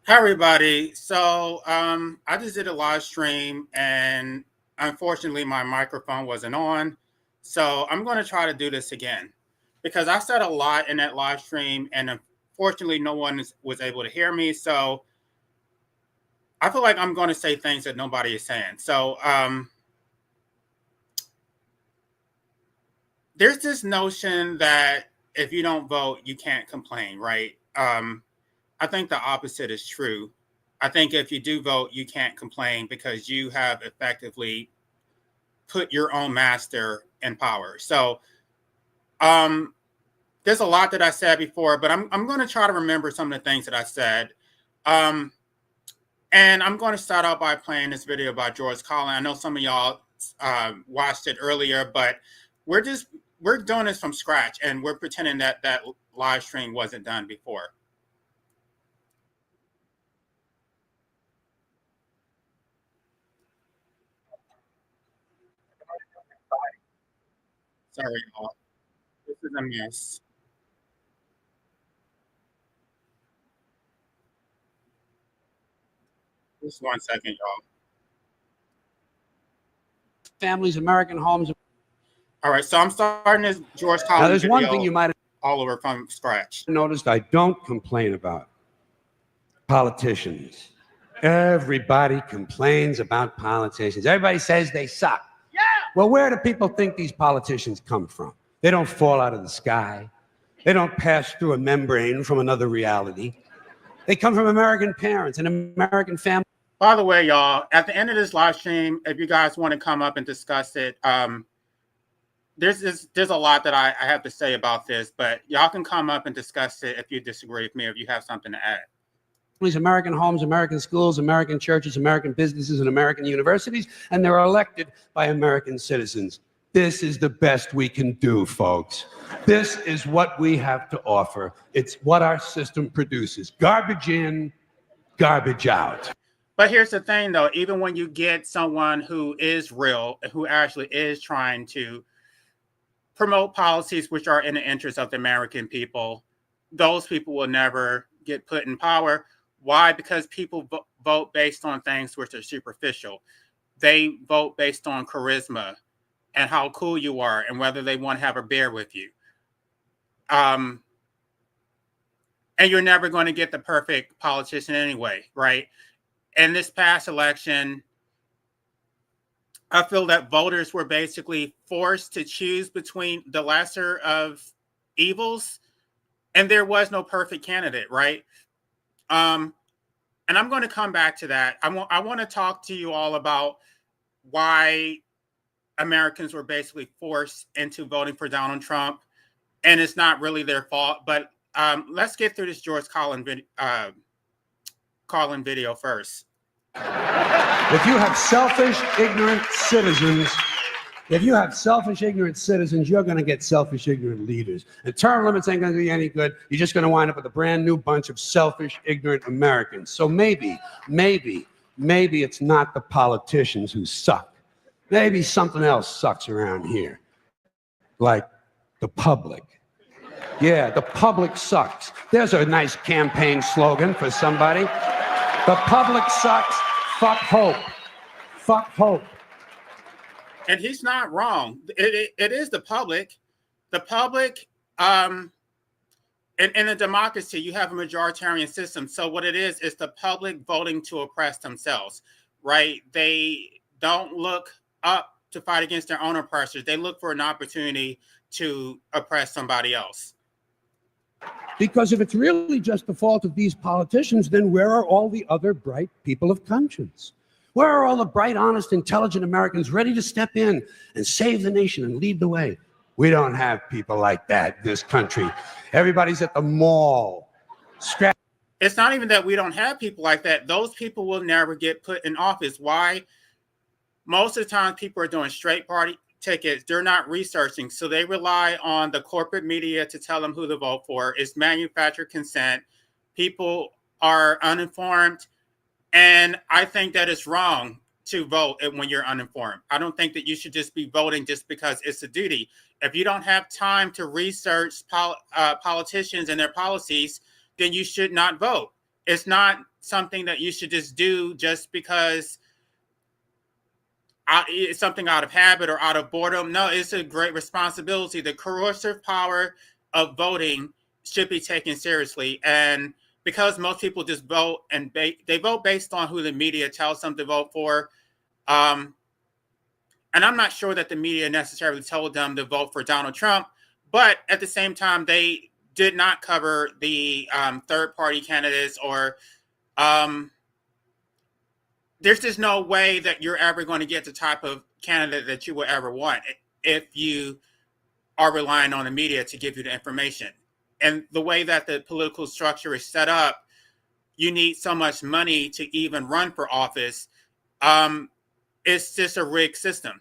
Hi everybody. I just did a live stream and unfortunately my microphone wasn't on. So I'm going to try to do this again because I said a lot in that live stream and unfortunately no one was able to hear me. So I feel like I'm going to say things that nobody is saying. There's this notion that if you don't vote, you can't complain, right? I think the opposite is true. I think if you do vote, you can't complain because you have effectively put your own master in power. Um, there's a lot that I said before, but I'm going to try to remember some of the things that I said. Um, and I'm going to start out by playing this video by George Carlin. I know some of y'all watched it earlier, but we're just we're doing this from scratch, and we're pretending that that live stream wasn't done before. Sorry, y'all. This is a mess. Just 1 second, y'all. Families, American homes. All right, so I'm starting this George Carlin Now, there's video one thing you might have all over from scratch. noticed I don't complain about politicians. Everybody complains about politicians. Everybody says they suck. Yeah. Well, where do people think these politicians come from? They don't fall out of the sky. They don't pass through a membrane from another reality. They come from American parents and American families. By the way, y'all, at the end of this live stream, if you guys want to come up and discuss it, there's a lot that I have to say about this, but y'all can come up and discuss it if you disagree with me, if you have something to add. American homes, American schools, American churches, American businesses, and American universities, and they're elected by American citizens. This is the best we can do, folks. This is what we have to offer. It's what our system produces. Garbage in, garbage out. But here's the thing, though, even when you get someone who is real, who actually is trying to promote policies which are in the interest of the American people, those people will never get put in power. Why? Because people vote based on things which are superficial. They vote based on charisma and how cool you are and whether they want to have a beer with you. And you're never going to get the perfect politician anyway, right? In this past election, I feel that voters were basically forced to choose between the lesser of evils, and there was no perfect candidate, right? And I'm going to come back to that. I want to talk to you all about why Americans were basically forced into voting for Donald Trump, and it's not really their fault. But let's get through this George Carlin video first. If you have selfish, ignorant citizens, you're going to get selfish, ignorant leaders. And term limits ain't going to be any good. You're just going to wind up with a brand new bunch of selfish, ignorant Americans. So maybe it's not the politicians who suck. Maybe something else sucks around here, like the public. Yeah, the public sucks. There's a nice campaign slogan for somebody. The public sucks. Fuck hope. Fuck hope. And he's not wrong. It is the public. The public, in a democracy, you have a majoritarian system. So what it is the public voting to oppress themselves, right? They don't look up to fight against their own oppressors. They look for an opportunity to oppress somebody else. Because if it's really just the fault of these politicians, then where are all the other bright people of conscience? Where are all the bright, honest, intelligent Americans ready to step in and save the nation and lead the way? We don't have people like that in this country. Everybody's at the mall. It's not even that we don't have people like that. Those people will never get put in office. Why? Most of the time, people are doing straight party tickets. They're not researching. So they rely on the corporate media to tell them who to vote for. It's manufactured consent. People are uninformed. And I think that it's wrong to vote when you're uninformed. I don't think that you should just be voting just because it's a duty. If you don't have time to research politicians and their policies, then you should not vote. It's not something that you should just do just because it's something out of habit or out of boredom. No, it's a great responsibility. The coercive power of voting should be taken seriously. And because most people just vote and they vote based on who the media tells them to vote for. And I'm not sure that the media necessarily told them to vote for Donald Trump, but at the same time, they did not cover the third party candidates or there's just no way that you're ever going to get the type of candidate that you will ever want if you are relying on the media to give you the information. And the way that the political structure is set up, you need so much money to even run for office. It's just a rigged system.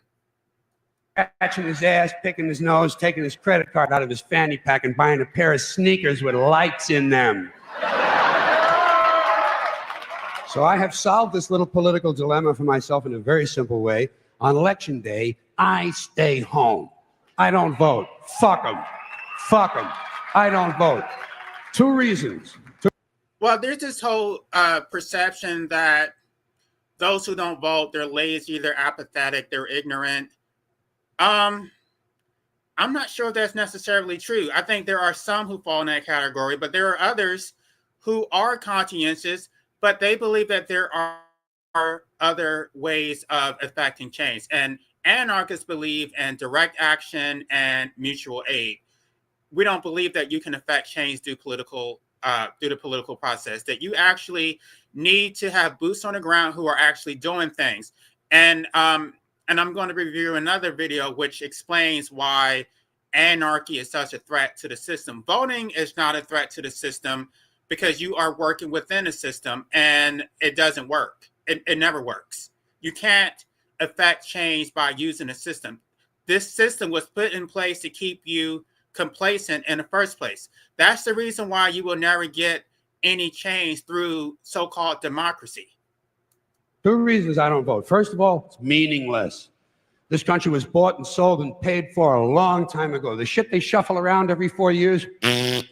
Scratching his ass, picking his nose, taking his credit card out of his fanny pack and buying a pair of sneakers with lights in them. So I have solved this little political dilemma for myself in a very simple way. On election day, I stay home. I don't vote. Fuck them. Fuck them. I don't vote. Two reasons. Well, there's this whole perception that those who don't vote, they're lazy, they're apathetic, they're ignorant. I'm not sure that's necessarily true. I think there are some who fall in that category, but there are others who are conscientious, but they believe that there are other ways of affecting change. And anarchists believe in direct action and mutual aid. We don't believe that you can affect change through the political process, that you actually need to have boots on the ground who are actually doing things. And I'm going to review another video which explains why anarchy is such a threat to the system. Voting is not a threat to the system because you are working within a system and it doesn't work. It never works. You can't affect change by using a system. This system was put in place to keep you complacent in the first place. That's the reason why you will never get any change through so-called democracy. Two reasons I don't vote. First of all, it's meaningless. This country was bought and sold and paid for a long time ago. The shit they shuffle around every 4 years doesn't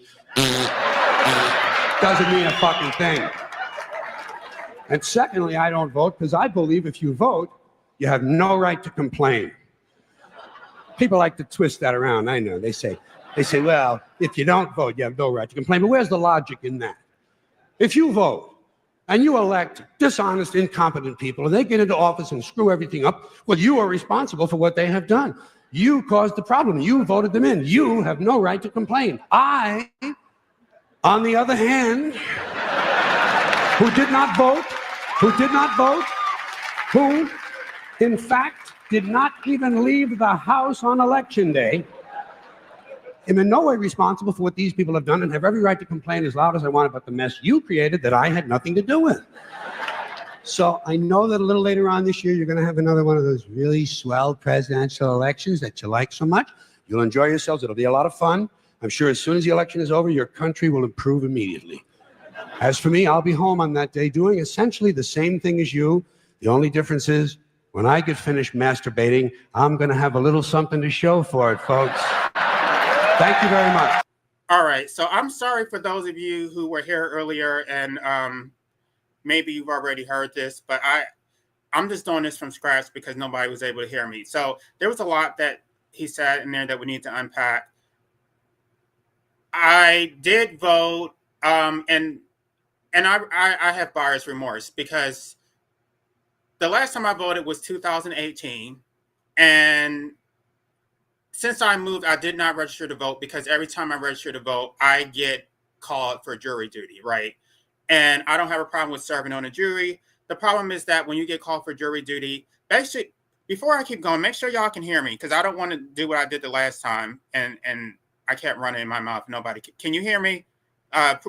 mean a fucking thing. And secondly, I don't vote because I believe if you vote, you have no right to complain. People like to twist that around. I know. They say, well, if you don't vote, you have no right to complain. But where's the logic in that? If you vote and you elect dishonest, incompetent people, and they get into office and screw everything up, well, you are responsible for what they have done. You caused the problem. You voted them in. You have no right to complain. I, on the other hand, who did not vote, who, in fact, did not even leave the house on election day, am in no way responsible for what these people have done and have every right to complain as loud as I want about the mess you created that I had nothing to do with. So I know that a little later on this year, you're going to have another one of those really swell presidential elections that you like so much. You'll enjoy yourselves. It'll be a lot of fun. I'm sure as soon as the election is over, your country will improve immediately. As for me, I'll be home on that day doing essentially the same thing as you. The only difference is when I get finished masturbating, I'm going to have a little something to show for it, folks. Thank you very much. All right. So I'm sorry for those of you who were here earlier and maybe you've already heard this, but I'm just doing this from scratch because nobody was able to hear me. So there was a lot that he said in there that we need to unpack. I did vote and I have buyer's remorse because the last time I voted was 2018. And since I moved, I did not register to vote because every time I register to vote, I get called for jury duty, right? And I don't have a problem with serving on a jury. The problem is that when you get called for jury duty, basically, before I keep going, make sure y'all can hear me because I don't want to do what I did the last time and I kept running in my mouth. Nobody can you hear me?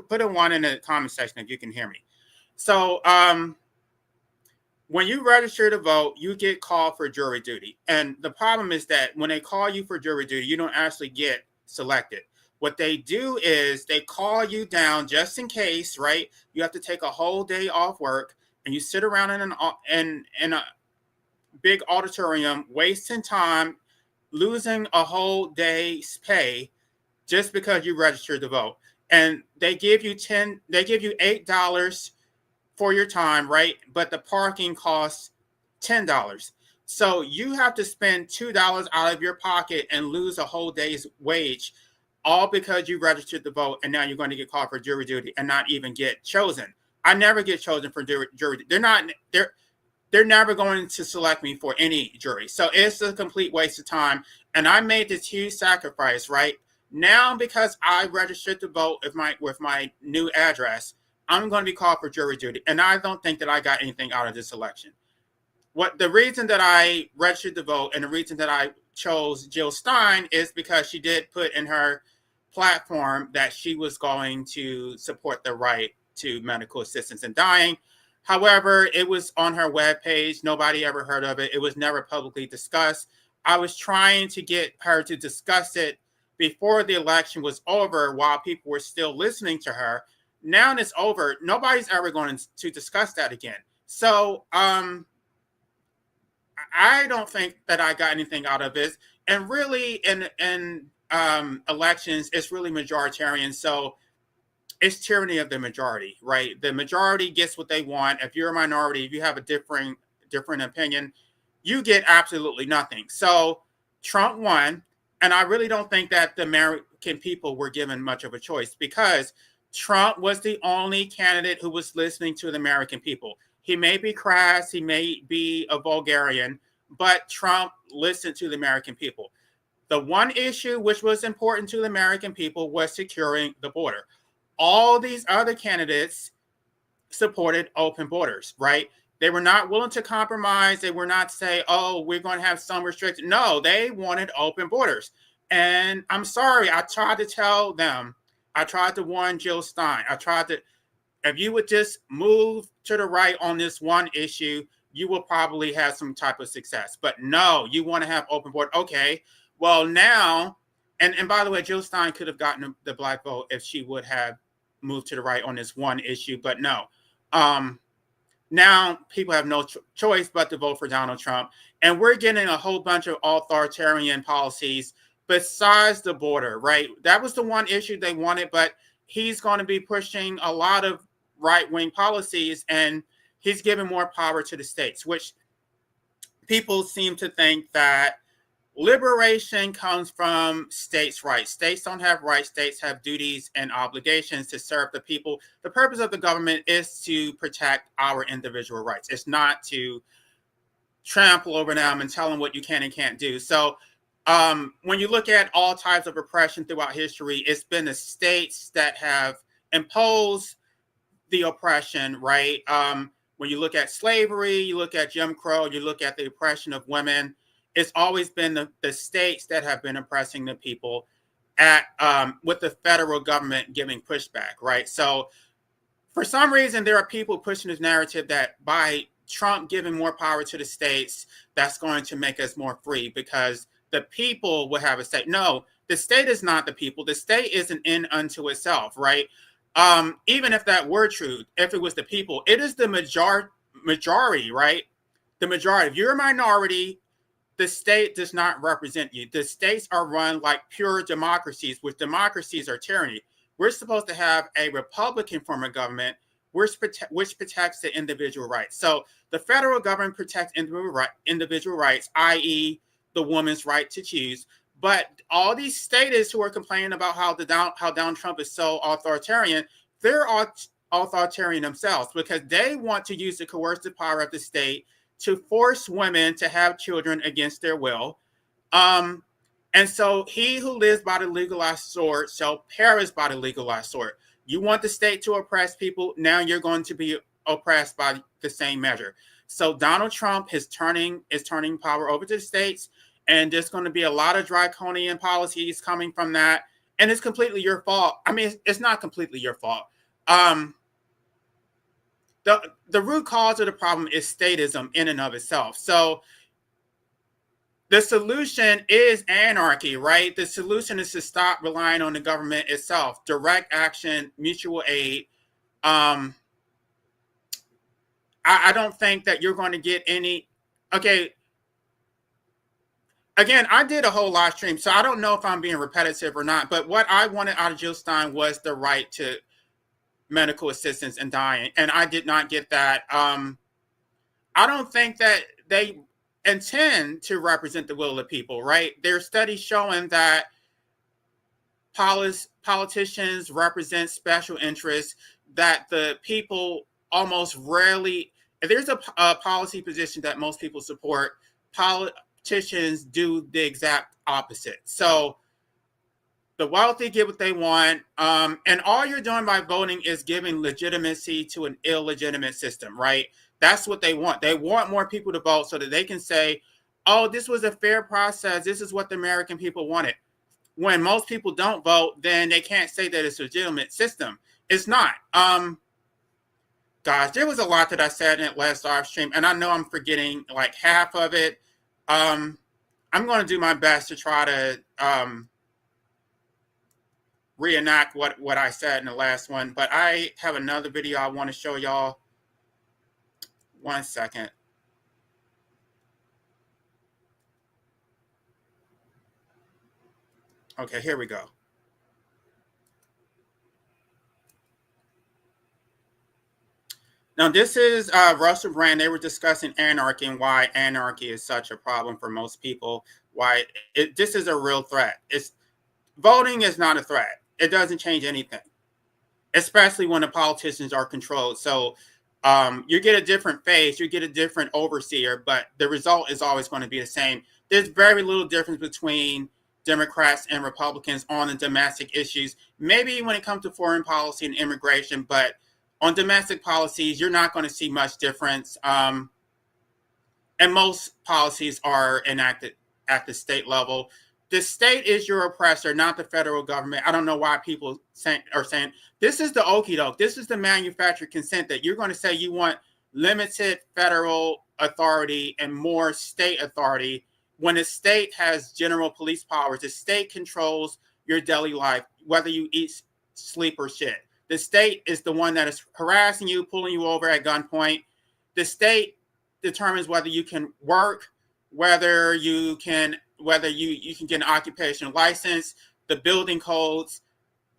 Put a 1 in the comment section if you can hear me. So when you register to vote, you get called for jury duty. And the problem is that when they call you for jury duty, you don't actually get selected. What they do is they call you down just in case, right? You have to take a whole day off work and you sit around in a big auditorium, wasting time, losing a whole day's pay just because you registered to vote. And they give you $8 for your time, right? But the parking costs $10. So you have to spend $2 out of your pocket and lose a whole day's wage, all because you registered to vote, and now you're going to get called for jury duty and not even get chosen. I never get chosen for jury. They're never going to select me for any jury. So it's a complete waste of time. And I made this huge sacrifice, right? Now, because I registered to vote with my new address, I'm going to be called for jury duty. And I don't think that I got anything out of this election. The reason that I registered to vote and the reason that I chose Jill Stein is because she did put in her platform that she was going to support the right to medical assistance in dying. However, it was on her webpage. Nobody ever heard of it. It was never publicly discussed. I was trying to get her to discuss it before the election was over while people were still listening to her. Now it's over. Nobody's ever going to discuss that again. So I don't think that I got anything out of this. And really, in elections, it's really majoritarian. So it's tyranny of the majority, right? The majority gets what they want. If you're a minority, if you have a different opinion, you get absolutely nothing. So Trump won, and I really don't think that the American people were given much of a choice because Trump was the only candidate who was listening to the American people. He may be crass, he may be a vulgarian, but Trump listened to the American people. The one issue which was important to the American people was securing the border. All these other candidates supported open borders, right? They were not willing to compromise. They were not say, oh, we're going to have some restrictions. No, they wanted open borders. And I'm sorry, I tried to tell them, I tried to warn Jill Stein. If you would just move to the right on this one issue, you will probably have some type of success. But no, you want to have open border. Okay, well now, and by the way, Jill Stein could have gotten the black vote if she would have moved to the right on this one issue, but no. Now people have no choice but to vote for Donald Trump. And we're getting a whole bunch of authoritarian policies besides the border, right? That was the one issue they wanted, but he's going to be pushing a lot of right-wing policies, and he's giving more power to the states, which people seem to think that liberation comes from states' rights. States don't have rights. States have duties and obligations to serve the people. The purpose of the government is to protect our individual rights. It's not to trample over them and tell them what you can and can't do. So when you look at all types of oppression throughout history, it's been the states that have imposed the oppression, right? When you look at slavery, you look at Jim Crow, you look at the oppression of women, it's always been the states that have been oppressing the people with the federal government giving pushback, right? So for some reason, there are people pushing this narrative that by Trump giving more power to the states, that's going to make us more free because the people will have a say. No, the state is not the people. The state is an end unto itself, right? Even if that were true, if it was the people, it is the majority, right? The majority. If you're a minority, the state does not represent you. The states are run like pure democracies, which democracies are tyranny. We're supposed to have a Republican form of government which protects the individual rights. So the federal government protects individual rights, i.e. the woman's right to choose. But all these statists who are complaining about how Donald Trump is so authoritarian, they're authoritarian themselves because they want to use the coercive power of the state to force women to have children against their will. And so he who lives by the legalized sword shall perish by the legalized sword. You want the state to oppress people, now you're going to be oppressed by the same measure. So Donald Trump is turning power over to the states, and there's going to be a lot of draconian policies coming from that. And it's completely your fault. I mean, it's not completely your fault. The root cause of the problem is statism in and of itself. So the solution is anarchy, right? The solution is to stop relying on the government itself, direct action, mutual aid. I don't think that you're going to get any. Okay. Again, I did a whole live stream, so I don't know if I'm being repetitive or not. But what I wanted out of Jill Stein was the right to medical assistance and dying. And I did not get that. I don't think that they intend to represent the will of the people, right? There are studies showing that politicians represent special interests, that the people almost rarely, if there's a policy position that most people support, politicians do the exact opposite. So the wealthy get what they want, and all you're doing by voting is giving legitimacy to an illegitimate system, right? That's what they want. They want more people to vote so that they can say, oh, this was a fair process. This is what the American people wanted. When most people don't vote, then they can't say that it's a legitimate system. It's not. Gosh, there was a lot that I said in that last live stream, and I know I'm forgetting like half of it. I'm going to do my best to try to reenact what I said in the last one, but I have another video I want to show y'all. 1 second. Okay, here we go. Now, this is Russell Brand. They were discussing anarchy and why anarchy is such a problem for most people. Why this is a real threat. Voting is not a threat. It doesn't change anything, especially when the politicians are controlled. So you get a different face, you get a different overseer, but the result is always going to be the same. There's very little difference between Democrats and Republicans on the domestic issues. Maybe when it comes to foreign policy and immigration, but on domestic policies, you're not going to see much difference. And most policies are enacted at the state level. The state is your oppressor, not the federal government. I don't know why people are saying this is the okie doke. This is the manufactured consent that you're going to say you want limited federal authority and more state authority when the state has general police powers. The state controls your daily life, whether you eat, sleep, or shit. The state is the one that is harassing you, pulling you over at gunpoint. The state determines whether you can work, whether you can get an occupational license, the building codes.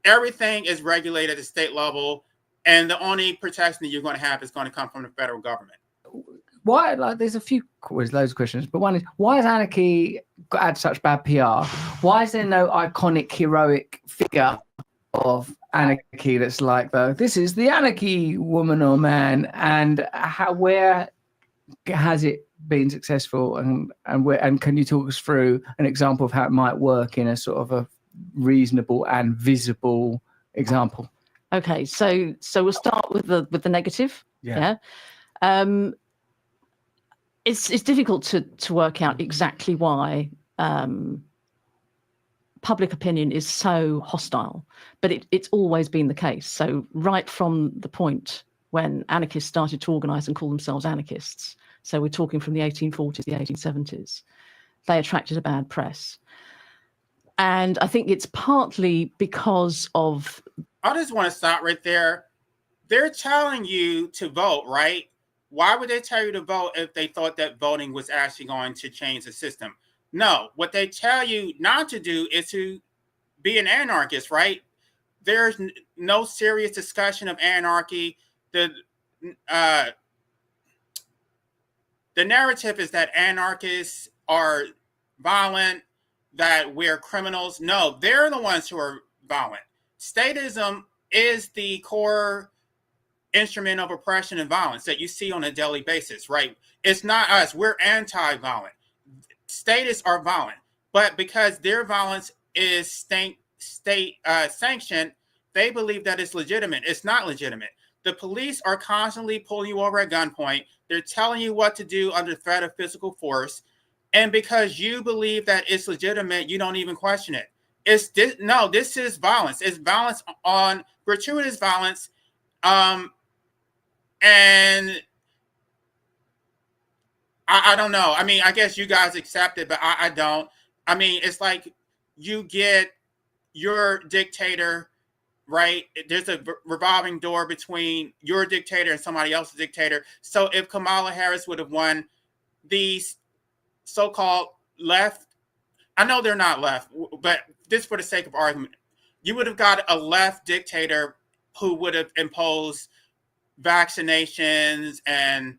Everything is regulated at the state level, and the only protection that you're going to have is going to come from the federal government. Why? Like, there's loads of questions, but one is, why has anarchy had such bad PR? Why is there no iconic, heroic figure of anarchy that's like, though, this is the anarchy woman or man, and where has it been successful, and can you talk us through an example of how it might work in a sort of a reasonable and visible example? Okay, so we'll start with the negative. Yeah. It's difficult to work out exactly why public opinion is so hostile, but it's always been the case. So right from the point when anarchists started to organize and call themselves anarchists, so we're talking from the 1840s, the 1870s, they attracted a bad press. And I think it's partly because of... I just want to stop right there. They're telling you to vote, right? Why would they tell you to vote if they thought that voting was actually going to change the system? No, what they tell you not to do is to be an anarchist, right? There's no serious discussion of anarchy. The narrative is that anarchists are violent, that we're criminals. No, they're the ones who are violent. Statism is the core instrument of oppression and violence that you see on a daily basis, right? It's not us. We're anti-violent. Statists are violent, but because their violence is state sanctioned, they believe that it's legitimate. It's not legitimate. The police are constantly pulling you over at gunpoint. They're telling you what to do under threat of physical force. And because you believe that it's legitimate, you don't even question it. This is violence. It's violence on gratuitous violence. And I don't know. I mean, I guess you guys accept it, but I don't. I mean, it's like you get your dictator, right? There's a revolving door between your dictator and somebody else's dictator. So if Kamala Harris would have won, these so-called left, I know they're not left, but just for the sake of argument, you would have got a left dictator who would have imposed vaccinations. And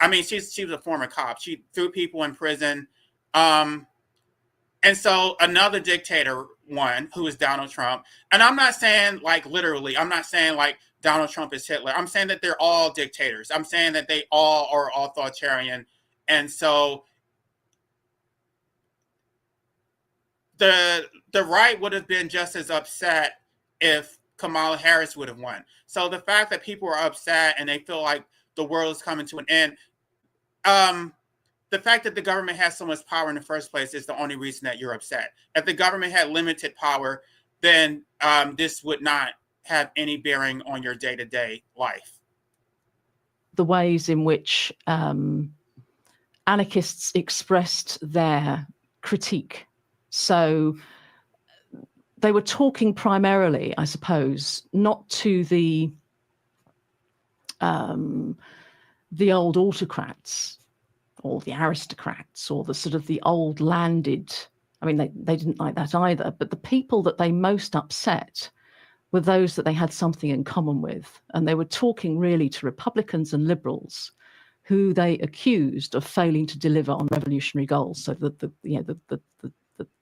I mean, she was a former cop. She threw people in prison. And so another dictator won, who is Donald Trump. And I'm not saying like literally, I'm not saying like Donald Trump is Hitler. I'm saying that they're all dictators. I'm saying that they all are authoritarian. And so the right would have been just as upset if Kamala Harris would have won. So the fact that people are upset and they feel like the world is coming to an end, the fact that the government has so much power in the first place is the only reason that you're upset. If the government had limited power, then this would not have any bearing on your day-to-day life. The ways in which anarchists expressed their critique. So they were talking primarily, I suppose, not to the old autocrats or the aristocrats or the sort of the old landed, I mean, they didn't like that either, but the people that they most upset were those that they had something in common with. And they were talking really to Republicans and liberals who they accused of failing to deliver on revolutionary goals. So the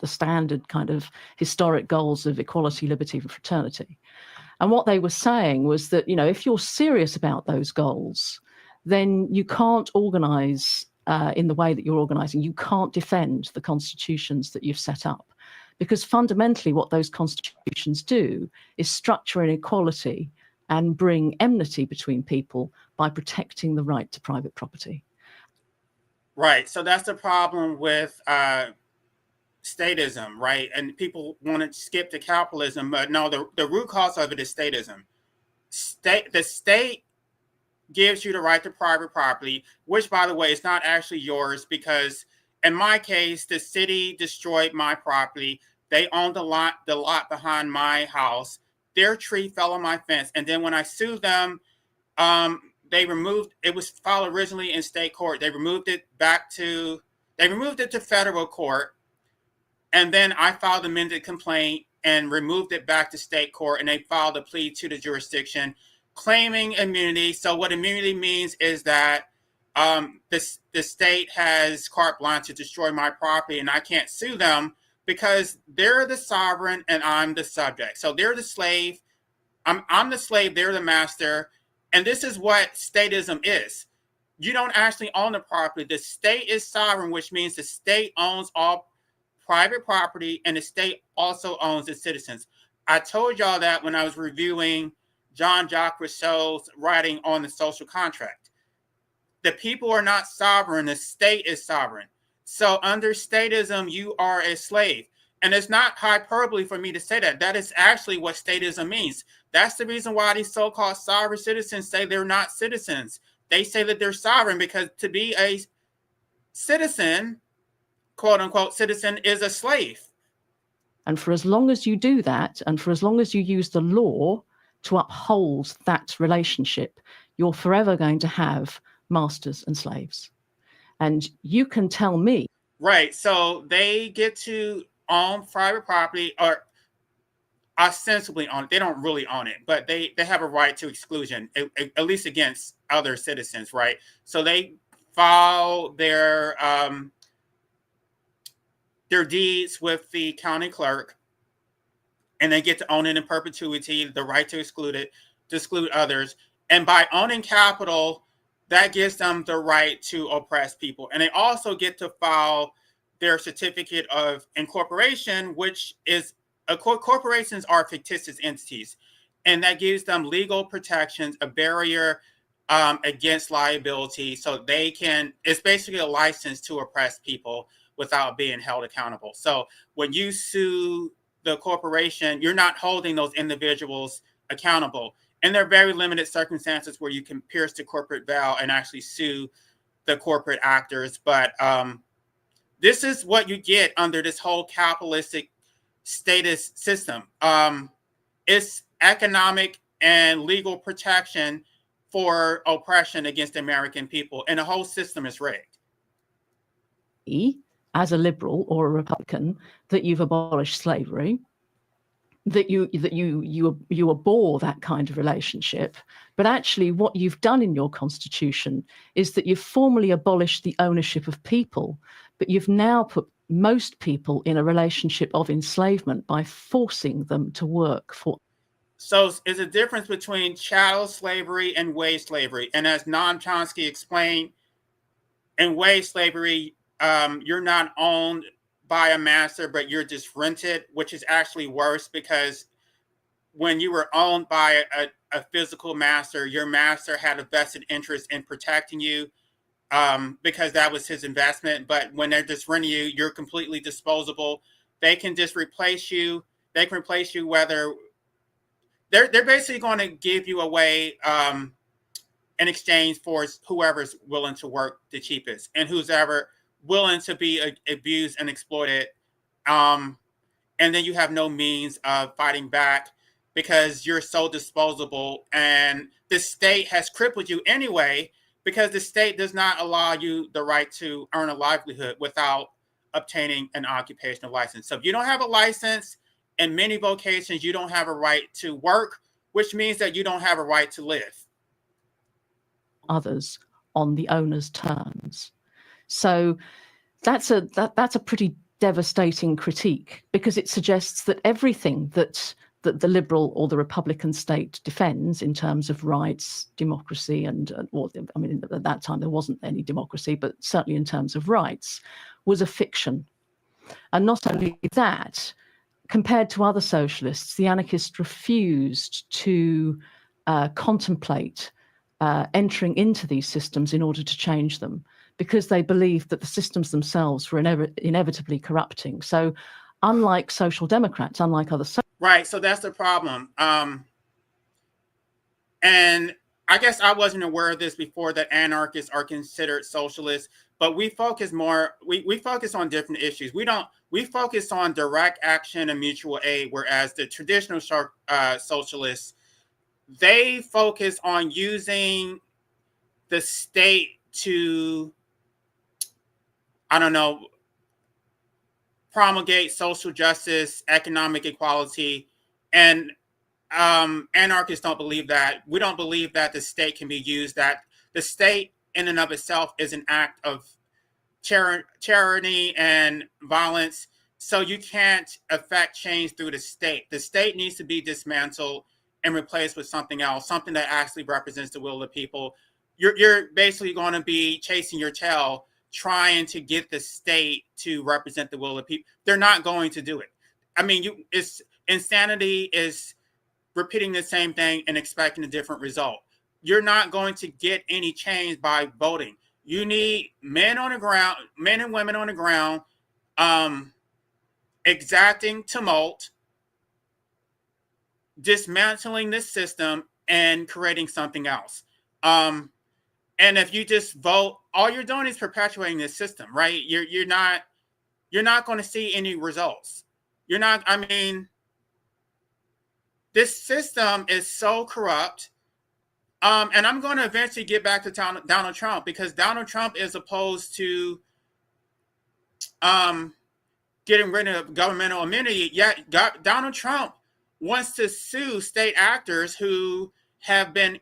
standard kind of historic goals of equality, liberty, and fraternity. And what they were saying was that, if you're serious about those goals, then you can't organize in the way that you're organizing. You can't defend the constitutions that you've set up, because fundamentally what those constitutions do is structure inequality and bring enmity between people by protecting the right to private property. Right. So that's the problem with statism, right? And people want to skip to capitalism, but no, the root cause of it is statism. The state gives you the right to private property, which, by the way, is not actually yours, because in my case, the city destroyed my property. They owned the lot behind my house. Their tree fell on my fence. And then when I sued them, they removed, it was filed originally in state court. They removed it to federal court. And then I filed an amended complaint and removed it back to state court. And they filed a plea to the jurisdiction claiming immunity. So what immunity means is that the state has carte blanche to destroy my property, and I can't sue them because they're the sovereign and I'm the subject. So they're the slave. I'm the slave. They're the master. And this is what statism is. You don't actually own the property. The state is sovereign, which means the state owns all private property, and the state also owns the citizens. I told y'all that when I was reviewing Jean-Jacques Rousseau's writing on the social contract. The people are not sovereign. The state is sovereign. So under statism, you are a slave. And it's not hyperbole for me to say that. That is actually what statism means. That's the reason why these so-called sovereign citizens say they're not citizens. They say that they're sovereign because to be a citizen, quote unquote, citizen, is a slave. And for as long as you do that, and for as long as you use the law to uphold that relationship, you're forever going to have masters and slaves. And you can tell me. Right. So they get to own private property, or ostensibly own it. They don't really own it, but they have a right to exclusion, at least against other citizens, right? So they file their deeds with the county clerk, and they get to own it in perpetuity, the right to exclude others. And by owning capital, that gives them the right to oppress people. And they also get to file their certificate of incorporation, which is corporations are fictitious entities. And that gives them legal protections, a barrier against liability. So they can, it's basically a license to oppress people without being held accountable. So when you sue the corporation, you're not holding those individuals accountable. And there are very limited circumstances where you can pierce the corporate veil and actually sue the corporate actors. But this is what you get under this whole capitalistic status system. It's economic and legal protection for oppression against the American people. And the whole system is rigged. As a liberal or a Republican, that you've abolished slavery, that you abhor that kind of relationship, but actually what you've done in your constitution is that you've formally abolished the ownership of people, but you've now put most people in a relationship of enslavement by forcing them to work for. So is a difference between chattel slavery and wage slavery. And as Noam Chomsky explained, in wage slavery, you're not owned by a master, but you're just rented, which is actually worse, because when you were owned by a physical master, your master had a vested interest in protecting you, because that was his investment. But when they're just renting you, you're completely disposable. They can just replace you. They can replace you whether they're basically going to give you away in exchange for whoever's willing to work the cheapest and who's ever willing to be abused and exploited. And then you have no means of fighting back because you're so disposable. And the state has crippled you anyway, because the state does not allow you the right to earn a livelihood without obtaining an occupational license. So if you don't have a license, in many vocations, you don't have a right to work, which means that you don't have a right to live. Others on the owner's terms. So that's a pretty devastating critique, because it suggests that everything that the liberal or the Republican state defends in terms of rights, democracy, and I mean, at that time there wasn't any democracy, but certainly in terms of rights, was a fiction. And not only that, compared to other socialists, the anarchists refused to contemplate entering into these systems in order to change them, because they believed that the systems themselves were inevitably corrupting. So unlike social democrats, unlike other right, so that's the problem. And I guess I wasn't aware of this before, that anarchists are considered socialists, but we focus we focus on different issues. We focus on direct action and mutual aid, whereas the traditional socialists, they focus on using the state to, I don't know, promulgate social justice, economic equality. And anarchists don't believe that. We don't believe that the state can be used, that the state in and of itself is an act of tyranny and violence. So you can't affect change through the state. The state needs to be dismantled and replaced with something else, something that actually represents the will of the people. You're basically going to be chasing your tail, trying to get the state to represent the will of people. They're not going to do it. I mean, insanity is repeating the same thing and expecting a different result. You're not going to get any change by voting. You need men on the ground, men and women on the ground, exacting tumult, dismantling this system, and creating something else. And if you just vote, all you're doing is perpetuating this system, right? You're not going to see any results. You're not. I mean, this system is so corrupt. And I'm going to eventually get back to Donald Trump, because Donald Trump is opposed to getting rid of governmental immunity. Yet Donald Trump wants to sue state actors who have been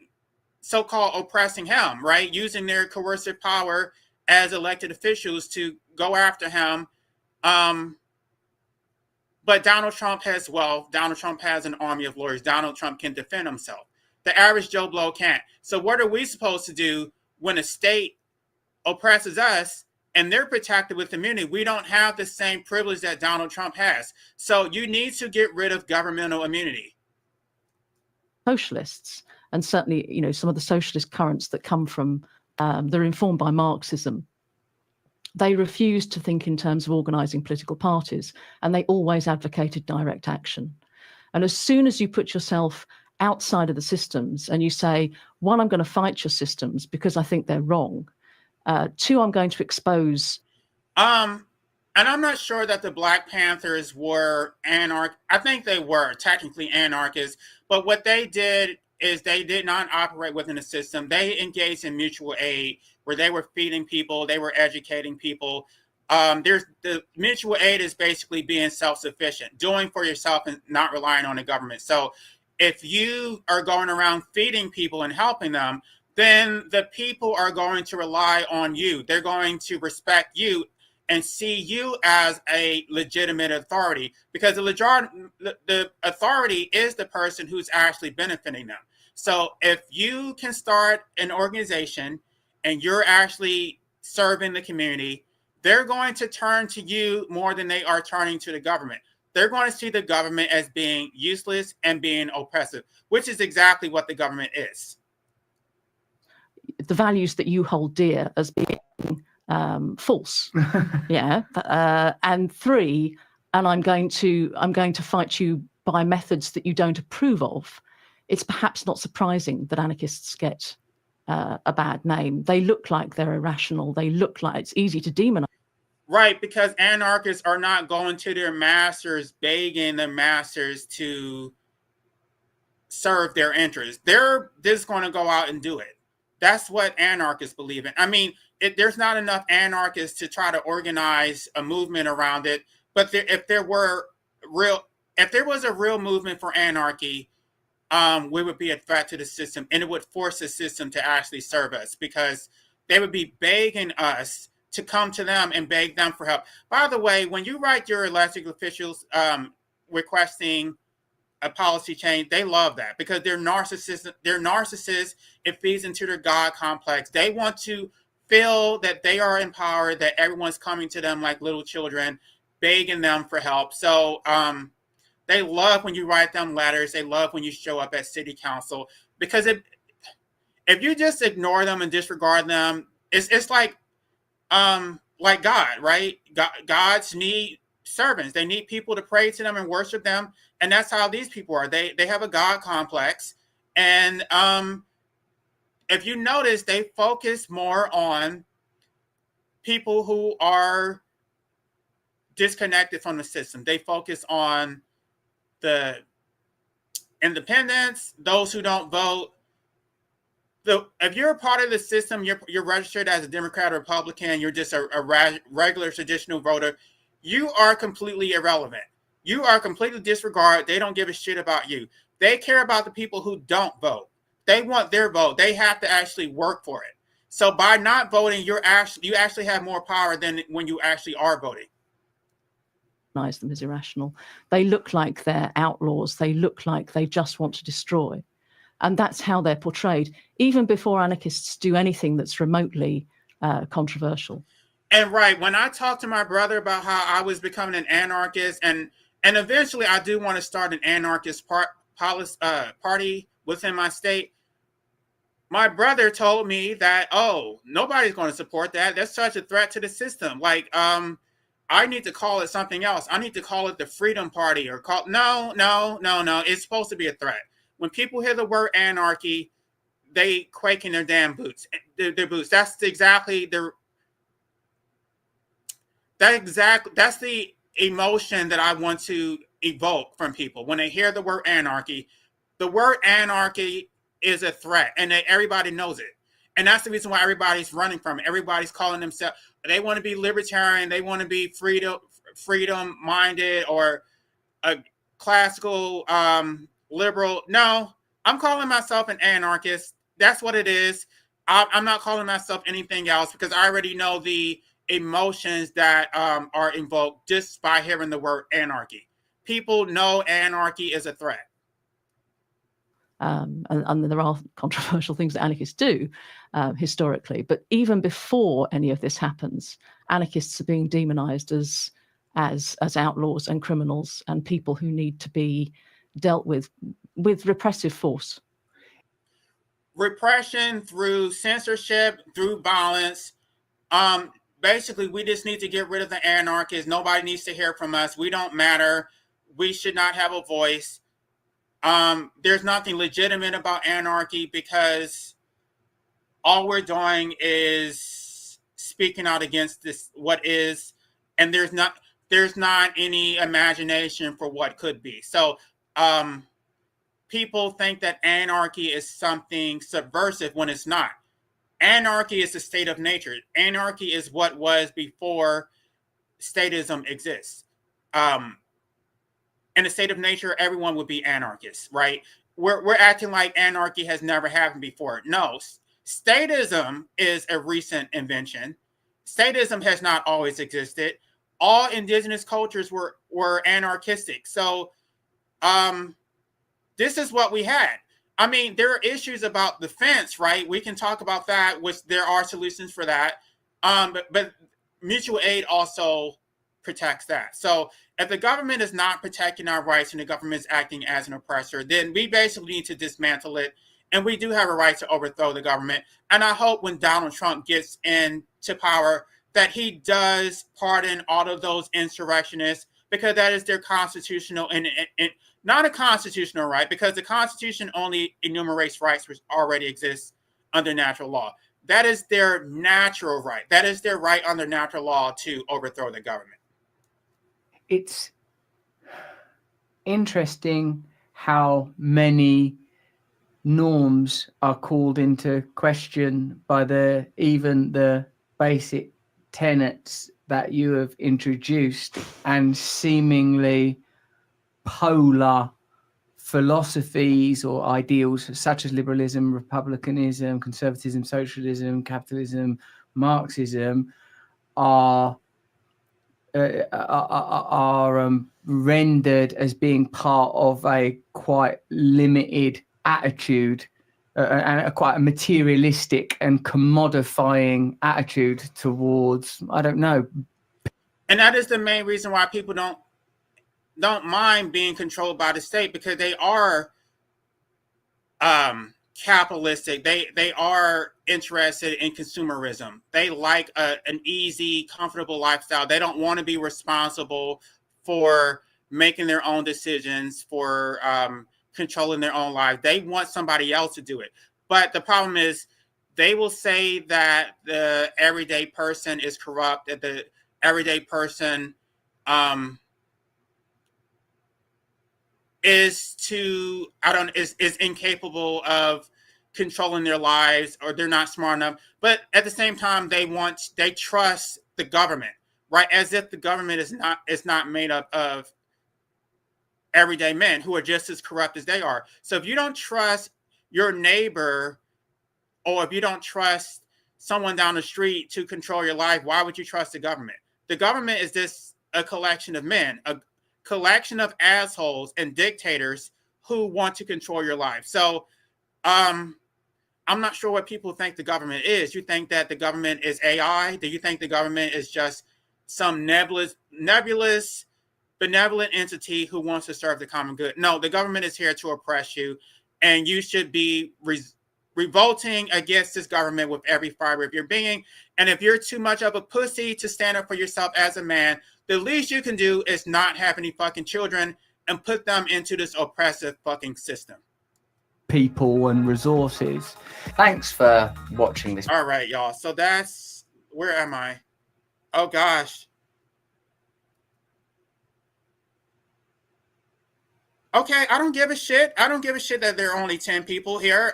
so-called oppressing him, right? Using their coercive power as elected officials to go after him. But Donald Trump has wealth. Donald Trump has an army of lawyers. Donald Trump can defend himself. The average Joe Blow can't. So what are we supposed to do when a state oppresses us and they're protected with immunity? We don't have the same privilege that Donald Trump has. So you need to get rid of governmental immunity. Socialists, and certainly, you know, some of the socialist currents that come from, they're informed by Marxism. They refused to think in terms of organizing political parties, and they always advocated direct action. And as soon as you put yourself outside of the systems and you say, one, I'm going to fight your systems because I think they're wrong. Two, I'm going to expose. And I'm not sure that the Black Panthers were I think they were technically anarchists, but what they did is they did not operate within a system. They engaged in mutual aid, where they were feeding people, they were educating people. There's the mutual aid is basically being self-sufficient, doing for yourself and not relying on the government. So if you are going around feeding people and helping them, then the people are going to rely on you. They're going to respect you and see you as a legitimate authority, because the authority is the person who's actually benefiting them. So if you can start an organization and you're actually serving the community, they're going to turn to you more than they are turning to the government. They're going to see the government as being useless and being oppressive, which is exactly what the government is. The values that you hold dear as being false. Yeah. And 3, and I'm going to fight you by methods that you don't approve of. It's perhaps not surprising that anarchists get a bad name. They look like they're irrational. They look like it's easy to demonize. Right, because anarchists are not going to their masters, begging the masters to serve their interests. They're just going to go out and do it. That's what anarchists believe in. I mean, there's not enough anarchists to try to organize a movement around it. But if there was a real movement for anarchy, we would be a threat to the system, and it would force the system to actually serve us, because they would be begging us to come to them and beg them for help. By the way, when you write your elected officials requesting a policy change, they love that, because they're narcissists. They're narcissists. It feeds into their God complex. They want to feel that they are in power, that everyone's coming to them like little children, begging them for help. So they love when you write them letters. They love when you show up at city council, because if you just ignore them and disregard them, it's like God, right? Gods need servants. They need people to pray to them and worship them, and that's how these people are. They have a God complex, and if you notice, they focus more on people who are disconnected from the system. They focus on the independents, those who don't vote. If you're a part of the system, you're registered as a Democrat or Republican, you're just a regular traditional voter, you are completely irrelevant. You are completely disregarded. They don't give a shit about you. They care about the people who don't vote. They want their vote. They have to actually work for it. So by not voting, you actually have more power than when you actually are voting. Them as irrational. They look like they're outlaws. They look like they just want to destroy. And that's how they're portrayed, even before anarchists do anything that's remotely controversial. And right, when I talked to my brother about how I was becoming an anarchist, and eventually I do want to start an anarchist party within my state, my brother told me that, oh, nobody's going to support that. That's such a threat to the system. Like, I need to call it something else. I need to call it the Freedom Party, or no. It's supposed to be a threat. When people hear the word anarchy, they quake in their damn boots. Their boots. That's exactly that's the emotion that I want to evoke from people when they hear the word anarchy. The word anarchy is a threat, and everybody knows it. And that's the reason why everybody's running from it. Everybody's calling themselves, they want to be libertarian, they want to be freedom minded, or a classical liberal. No, I'm calling myself an anarchist. That's what it is. I'm not calling myself anything else, because I already know the emotions that are invoked just by hearing the word anarchy. People know anarchy is a threat. And there are controversial things that anarchists do historically, but even before any of this happens, anarchists are being demonized as outlaws and criminals and people who need to be dealt with repressive force. Repression through censorship, through violence. Basically, we just need to get rid of the anarchists. Nobody needs to hear from us. We don't matter. We should not have a voice. There's nothing legitimate about anarchy, because all we're doing is speaking out against this, what is, and there's not any imagination for what could be. So people think that anarchy is something subversive when it's not. Anarchy is the state of nature. Anarchy is what was before statism exists. In a state of nature, everyone would be anarchists, right? We're acting like anarchy has never happened before. No, statism is a recent invention. Statism has not always existed. All indigenous cultures were anarchistic. So this is what we had. I mean, there are issues about the fence, right? We can talk about that, which there are solutions for that. But mutual aid also protects that. So if the government is not protecting our rights and the government is acting as an oppressor, then we basically need to dismantle it. And we do have a right to overthrow the government. And I hope when Donald Trump gets into power that he does pardon all of those insurrectionists, because that is their constitutional and not a constitutional right, because the Constitution only enumerates rights which already exist under natural law. That is their natural right. That is their right under natural law to overthrow the government. It's interesting how many norms are called into question by even the basic tenets that you have introduced, and seemingly polar philosophies or ideals such as liberalism, republicanism, conservatism, socialism, capitalism, Marxism are rendered as being part of a quite limited attitude and quite a materialistic and commodifying attitude towards, I don't know. And that is the main reason why people don't mind being controlled by the state, because they are capitalistic. They are interested in consumerism. They like an easy, comfortable lifestyle. They don't want to be responsible for making their own decisions, for controlling their own lives. They want somebody else to do it. But the problem is, they will say that the everyday person is corrupt, that the everyday person is incapable of controlling their lives, or they're not smart enough. But at the same time, they trust the government, right? As if the government is not made up of everyday men who are just as corrupt as they are. So if you don't trust your neighbor, or if you don't trust someone down the street to control your life, why would you trust the government? The government is just a collection of men, a collection of assholes and dictators who want to control your life. So I'm not sure what people think the government is. You think that the government is AI? Do you think the government is just some nebulous, benevolent entity who wants to serve the common good? No, the government is here to oppress you, and you should be revolting against this government with every fiber of your being. And if you're too much of a pussy to stand up for yourself as a man, the least you can do is not have any fucking children and put them into this oppressive fucking system. People and resources. Thanks for watching this. All right, y'all. So that's, where am I? Oh gosh. Okay, I don't give a shit. I don't give a shit that there are only 10 people here.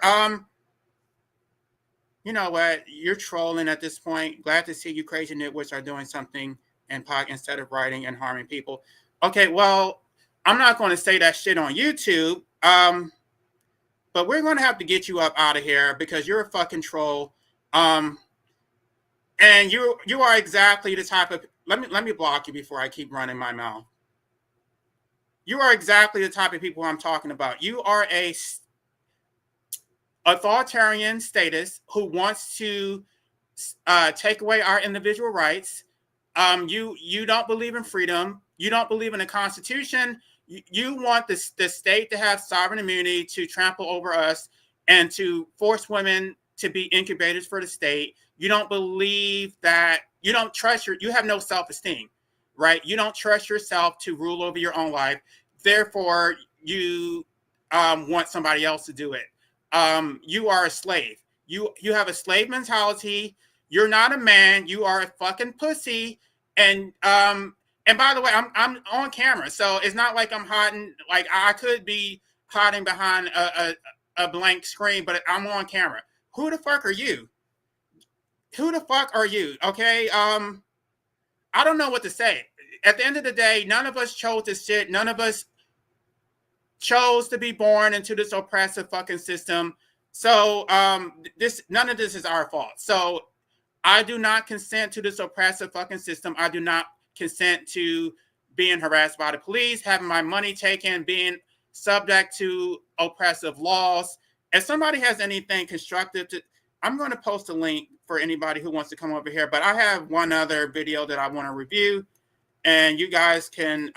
You know what? You're trolling at this point. Glad to see you crazy nitwits are doing something in POC instead of writing and harming people. Okay, well, I'm not going to say that shit on YouTube. But we're going to have to get you up out of here because you're a fucking troll. And you are exactly the type of, let me block you before I keep running my mouth. You are exactly the type of people I'm talking about. You are a authoritarian statist who wants to take away our individual rights. You don't believe in freedom. You don't believe in the Constitution. You want the state to have sovereign immunity to trample over us and to force women to be incubators for the state. You don't believe that, you don't trust you have no self-esteem, right? You don't trust yourself to rule over your own life. Therefore, you want somebody else to do it. You are a slave. You have a slave mentality. You're not a man. You are a fucking pussy. And by the way, I'm on camera, so it's not like I'm hiding. Like, I could be hiding behind a blank screen, but I'm on camera. Who the fuck are you? Who the fuck are you? Okay. I don't know what to say. At the end of the day, none of us chose this shit. None of us chose to be born into this oppressive fucking system. So none of this is our fault. So I do not consent to this oppressive fucking system. I do not consent to being harassed by the police, having my money taken, being subject to oppressive laws. If somebody has anything constructive to, I'm going to post a link for anybody who wants to come over here. But I have one other video that I want to review, and you guys can,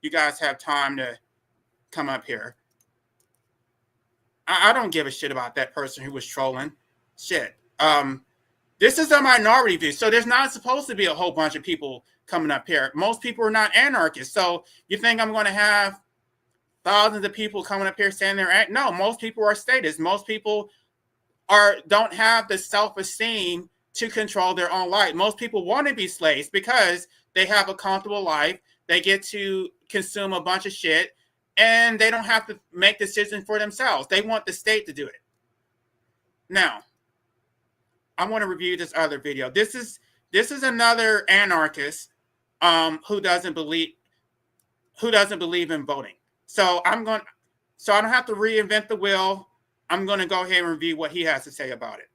you guys have time to come up here. I don't give a shit about that person who was trolling. Shit. This is a minority view, so there's not supposed to be a whole bunch of people coming up here. Most people are not anarchists, so you think I'm going to have thousands of people coming up here saying they're no? Most people are statists. Most people don't have the self-esteem to control their own life. Most people want to be slaves because they have a comfortable life. They get to consume a bunch of shit, and they don't have to make decisions for themselves. They want the state to do it. Now, I want to review this other video. This is another anarchist who doesn't believe in voting. So I don't have to reinvent the wheel. I'm going to go ahead and review what he has to say about it.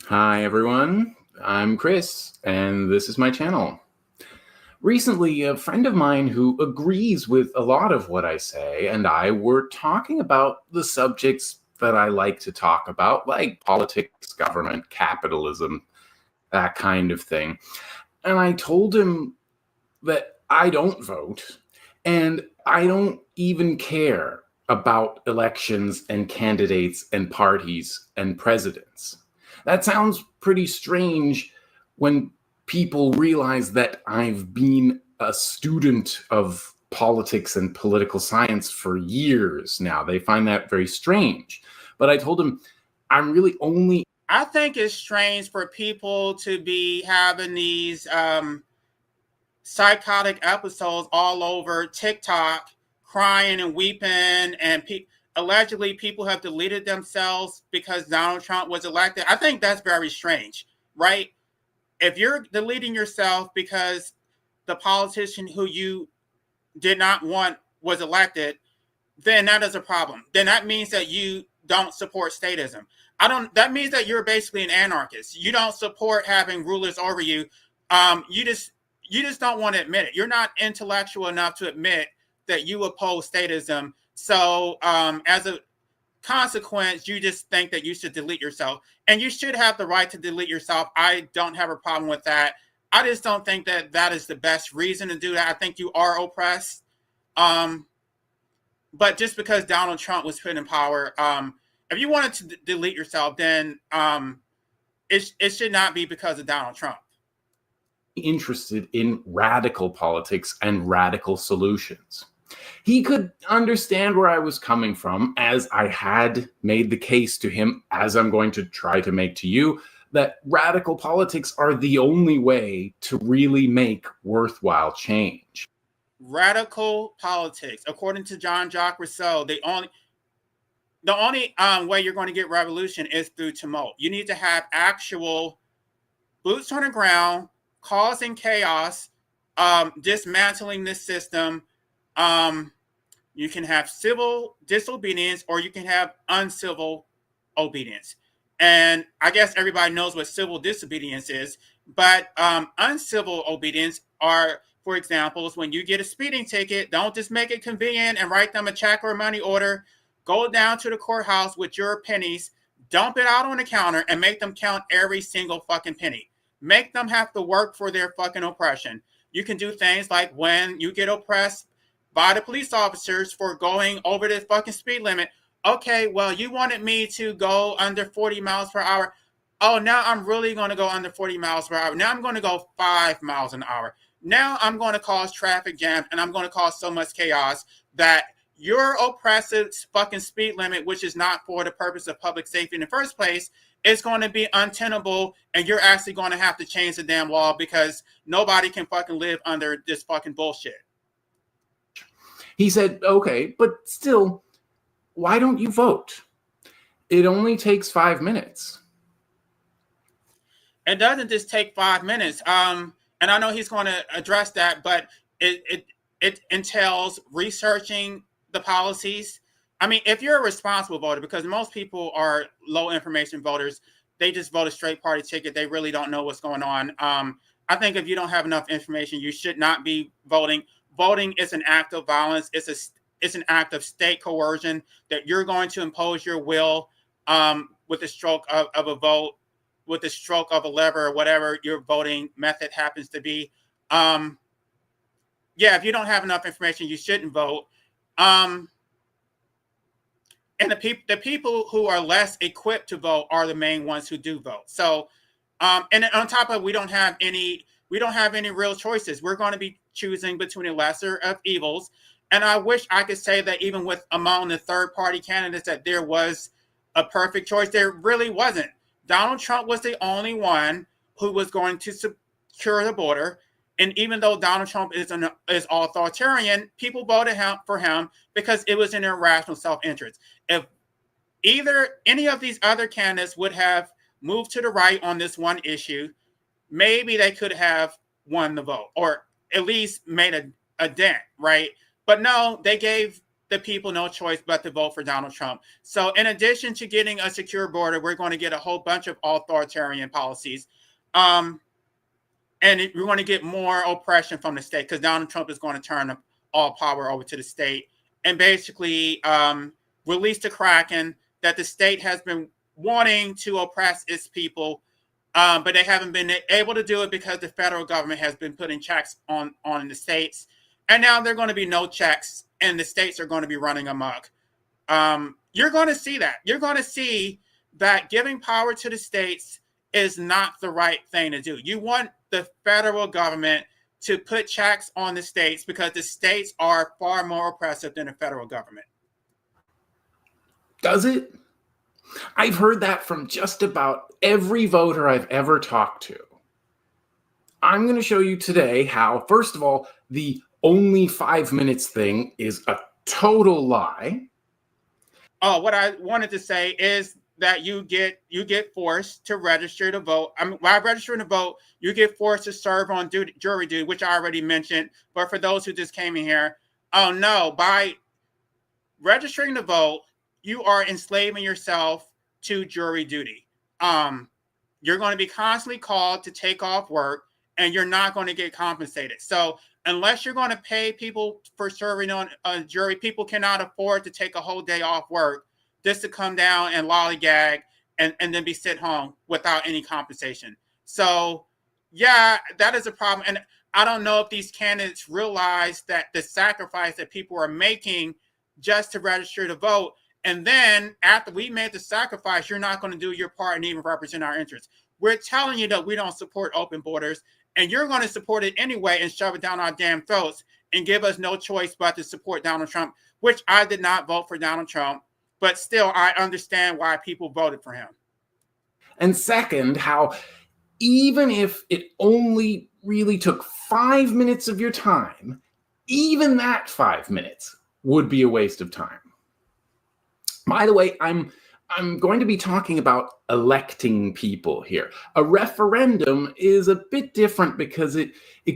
Hi everyone, I'm Chris, and this is my channel. Recently, a friend of mine who agrees with a lot of what I say and I were talking about the subjects that I like to talk about, like politics, government, capitalism, that kind of thing. And I told him that I don't vote, and I don't even care about elections and candidates and parties and presidents. That sounds pretty strange when people realize that I've been a student of politics and political science for years now. They find that very strange. But I told him I'm really only... I think it's strange for people to be having these psychotic episodes all over TikTok, crying and weeping, and allegedly people have deleted themselves because Donald Trump was elected. I think that's very strange, right? If you're deleting yourself because the politician who you did not want was elected, then that is a problem. Then that means that you don't support statism. That means that you're basically an anarchist. You don't support having rulers over you. You just don't want to admit it. You're not intellectual enough to admit that you oppose statism. So as a consequence, you just think that you should delete yourself. And you should have the right to delete yourself. I don't have a problem with that. I just don't think that that is the best reason to do that. I think you are oppressed. But just because Donald Trump was put in power, if you wanted to delete yourself, then it should not be because of Donald Trump. Interested in radical politics and radical solutions. He could understand where I was coming from, as I had made the case to him, as I'm going to try to make to you, that radical politics are the only way to really make worthwhile change. Radical politics, according to Jean-Jacques Rousseau, the only way you're going to get revolution is through tumult. You need to have actual boots on the ground, causing chaos, dismantling this system. You can have civil disobedience, or you can have uncivil obedience. And I guess everybody knows what civil disobedience is, but uncivil obedience are, for example, when you get a speeding ticket, don't just make it convenient and write them a check or a money order. Go down to the courthouse with your pennies, dump it out on the counter, and make them count every single fucking penny. Make them have to work for their fucking oppression. You can do things like when you get oppressed by the police officers for going over the fucking speed limit. Okay, well, you wanted me to go under 40 miles per hour. Oh, now I'm really going to go under 40 miles per hour. Now I'm going to go 5 miles an hour. Now I'm going to cause traffic jams, and I'm going to cause so much chaos that your oppressive fucking speed limit, which is not for the purpose of public safety in the first place, is going to be untenable, and you're actually going to have to change the damn law because nobody can fucking live under this fucking bullshit. He said, okay, but still, why don't you vote? It only takes 5 minutes. It doesn't just take 5 minutes. And I know he's going to address that, but it entails researching the policies. I mean, if you're a responsible voter, because most people are low information voters, they just vote a straight party ticket. They really don't know what's going on. I think if you don't have enough information, you should not be voting. Voting is an act of violence. It's an act of state coercion that you're going to impose your will with the stroke of a vote, with the stroke of a lever, or whatever your voting method happens to be. Yeah, if you don't have enough information, you shouldn't vote. And the people who are less equipped to vote are the main ones who do vote. So, and on top of it, we don't have any real choices. We're going to be choosing between the lesser of evils. And I wish I could say that even with among the third party candidates that there was a perfect choice. There really wasn't. Donald Trump was the only one who was going to secure the border. And even though Donald Trump is authoritarian, people voted for him because it was in their rational self-interest. If any of these other candidates would have moved to the right on this one issue, maybe they could have won the vote or at least made a dent, right? But no, they gave the people no choice but to vote for Donald Trump. So in addition to getting a secure border, we're going to get a whole bunch of authoritarian policies. And we're going to get more oppression from the state because Donald Trump is going to turn all power over to the state and basically release the Kraken that the state has been wanting to oppress its people, but they haven't been able to do it because the federal government has been putting checks on the states. And now there are going to be no checks and the states are going to be running amok. You're going to see that. You're going to see that giving power to the states is not the right thing to do. You want the federal government to put checks on the states because the states are far more oppressive than the federal government. Does it? I've heard that from just about every voter I've ever talked to. I'm going to show you today how, first of all, the only 5 minutes thing is a total lie. Oh, what I wanted to say is that you get forced to register to vote. I mean, while registering to vote, you get forced to serve on jury duty, which I already mentioned. But for those who just came in here, oh no, by registering to vote, you are enslaving yourself to jury duty. You're going to be constantly called to take off work, and you're not going to get compensated. So unless you're going to pay people for serving on a jury, people cannot afford to take a whole day off work just to come down and lollygag and then be sent home without any compensation. So, yeah, that is a problem. And I don't know if these candidates realize that the sacrifice that people are making just to register to vote. And then after we made the sacrifice, you're not going to do your part and even represent our interests. We're telling you that we don't support open borders, and you're going to support it anyway and shove it down our damn throats and give us no choice but to support Donald Trump, which I did not vote for Donald Trump. But still, I understand why people voted for him. And second, how even if it only really took 5 minutes of your time, even that 5 minutes would be a waste of time. By the way, I'm going to be talking about electing people here. A referendum is a bit different because it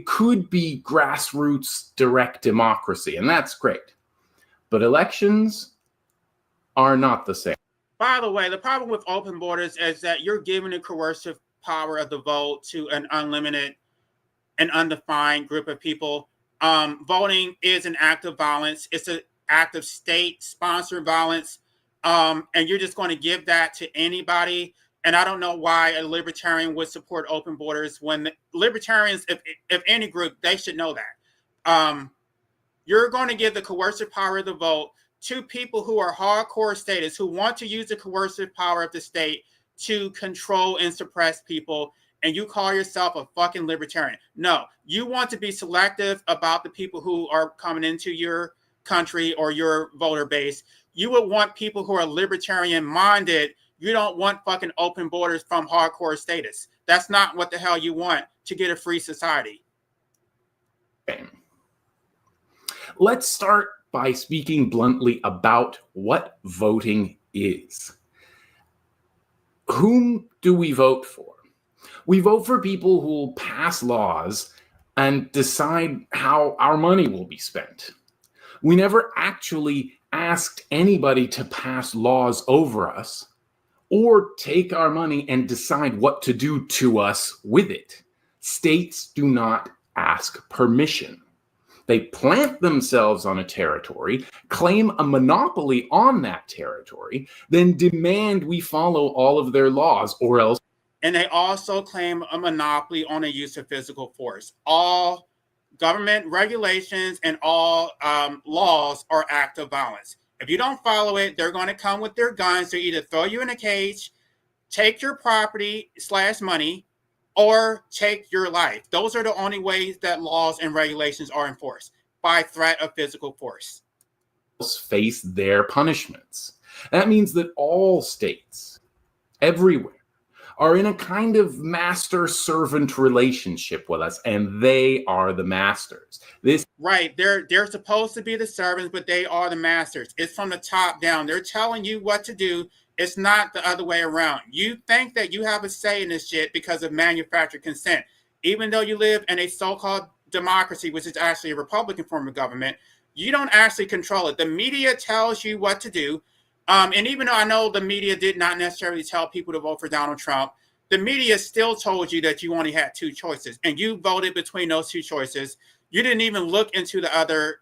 could be grassroots direct democracy, and that's great. But elections are not the same. By the way, the problem with open borders is that you're giving the coercive power of the vote to an unlimited and undefined group of people. Voting is an act of violence. It's an act of state-sponsored violence. And you're just going to give that to anybody. And I don't know why a libertarian would support open borders when the libertarians, if any group, they should know that. You're going to give the coercive power of the vote to people who are hardcore statists, who want to use the coercive power of the state to control and suppress people, and you call yourself a fucking libertarian. No, you want to be selective about the people who are coming into your country or your voter base. You would want people who are libertarian minded. You don't want fucking open borders from hardcore statists. That's not what the hell you want to get a free society. Let's start by speaking bluntly about what voting is. Whom do we vote for? We vote for people who will pass laws and decide how our money will be spent. We never actually asked anybody to pass laws over us or take our money and decide what to do to us with it. States do not ask permission. They plant themselves on a territory, claim a monopoly on that territory, then demand we follow all of their laws, or else. And they also claim a monopoly on the use of physical force. All government regulations and all laws are acts of violence. If you don't follow it, they're going to come with their guns to either throw you in a cage, take your property / money, or take your life. Those are the only ways that laws and regulations are enforced, by threat of physical force. Face their punishments. That means that all states, everywhere, are in a kind of master-servant relationship with us, and they are the masters. Right, they're supposed to be the servants, but they are the masters. It's from the top down. They're telling you what to do. It's not the other way around. You think that you have a say in this shit because of manufactured consent. Even though you live in a so-called democracy, which is actually a Republican form of government, you don't actually control it. The media tells you what to do. And even though I know the media did not necessarily tell people to vote for Donald Trump, the media still told you that you only had two choices, and you voted between those two choices. You didn't even look into the other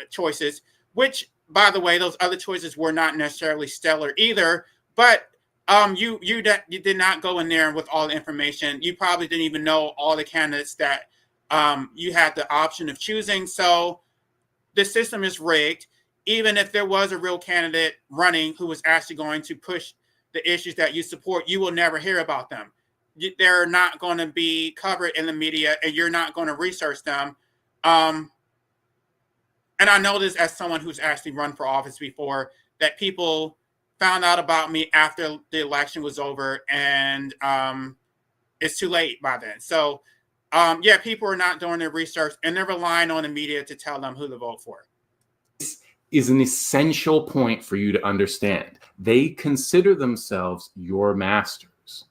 choices, which, by the way, those other choices were not necessarily stellar either. But you did not go in there with all the information. You probably didn't even know all the candidates that you had the option of choosing. So the system is rigged. Even if there was a real candidate running who was actually going to push the issues that you support, you will never hear about them. They're not going to be covered in the media, and you're not going to research them. And I know this as someone who's actually run for office before, that people found out about me after the election was over, and it's too late by then. So, yeah, people are not doing their research, and they're relying on the media to tell them who to vote for. Is an essential point for you to understand. They consider themselves your masters.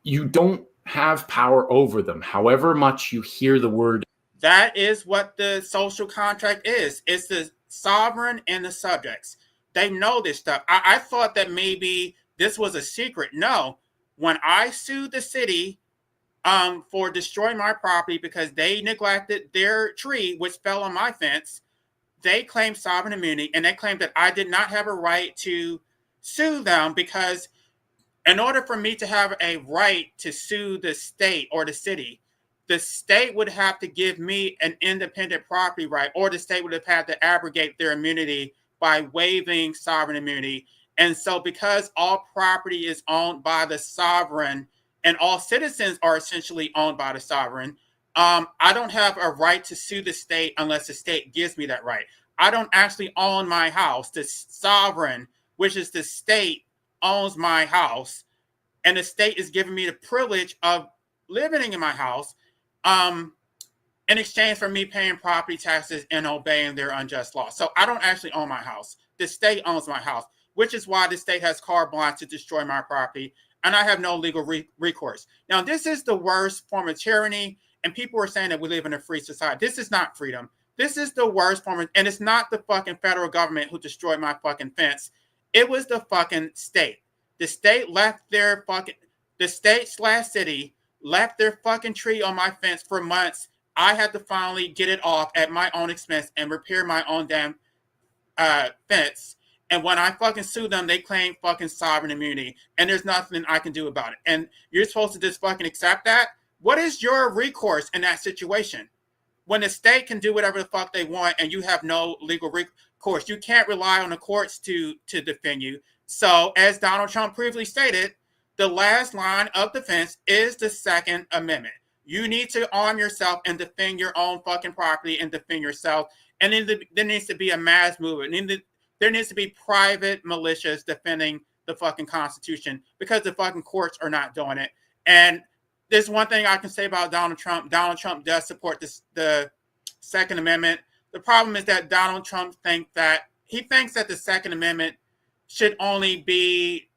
You don't have power over them, however much you hear the word. That is what the social contract is. It's the sovereign and the subjects. They know this stuff. I thought that maybe this was a secret. No. When I sued the city for destroying my property because they neglected their tree, which fell on my fence, they claimed sovereign immunity, and they claimed that I did not have a right to sue them, because in order for me to have a right to sue the state or the city, the state would have to give me an independent property right, or the state would have had to abrogate their immunity by waiving sovereign immunity. And so because all property is owned by the sovereign and all citizens are essentially owned by the sovereign, I don't have a right to sue the state unless the state gives me that right. I don't actually own my house. The sovereign, which is the state, owns my house, and the state is giving me the privilege of living in my house in exchange for me paying property taxes and obeying their unjust law. So I don't actually own my house. The state owns my house, which is why the state has carte blanche to destroy my property, and I have no legal recourse. Now, this is the worst form of tyranny, and people are saying that we live in a free society. This is not freedom. This is the worst form of, and it's not the fucking federal government who destroyed my fucking fence. It was the fucking state. The state left their fucking, the state / city left their fucking tree on my fence for months. I had to finally get it off at my own expense and repair my own damn fence. And when I fucking sue them, they claim fucking sovereign immunity, and there's nothing I can do about it. And you're supposed to just fucking accept that? What is your recourse in that situation? When the state can do whatever the fuck they want and you have no legal recourse, you can't rely on the courts to defend you. So, as Donald Trump previously stated, the last line of defense is the Second Amendment. You need to arm yourself and defend your own fucking property and defend yourself. And then there needs to be a mass movement. There needs to be private militias defending the fucking Constitution, because the fucking courts are not doing it. And there's one thing I can say about Donald Trump. Donald Trump does support the Second Amendment. The problem is that Donald Trump thinks that the Second Amendment should only be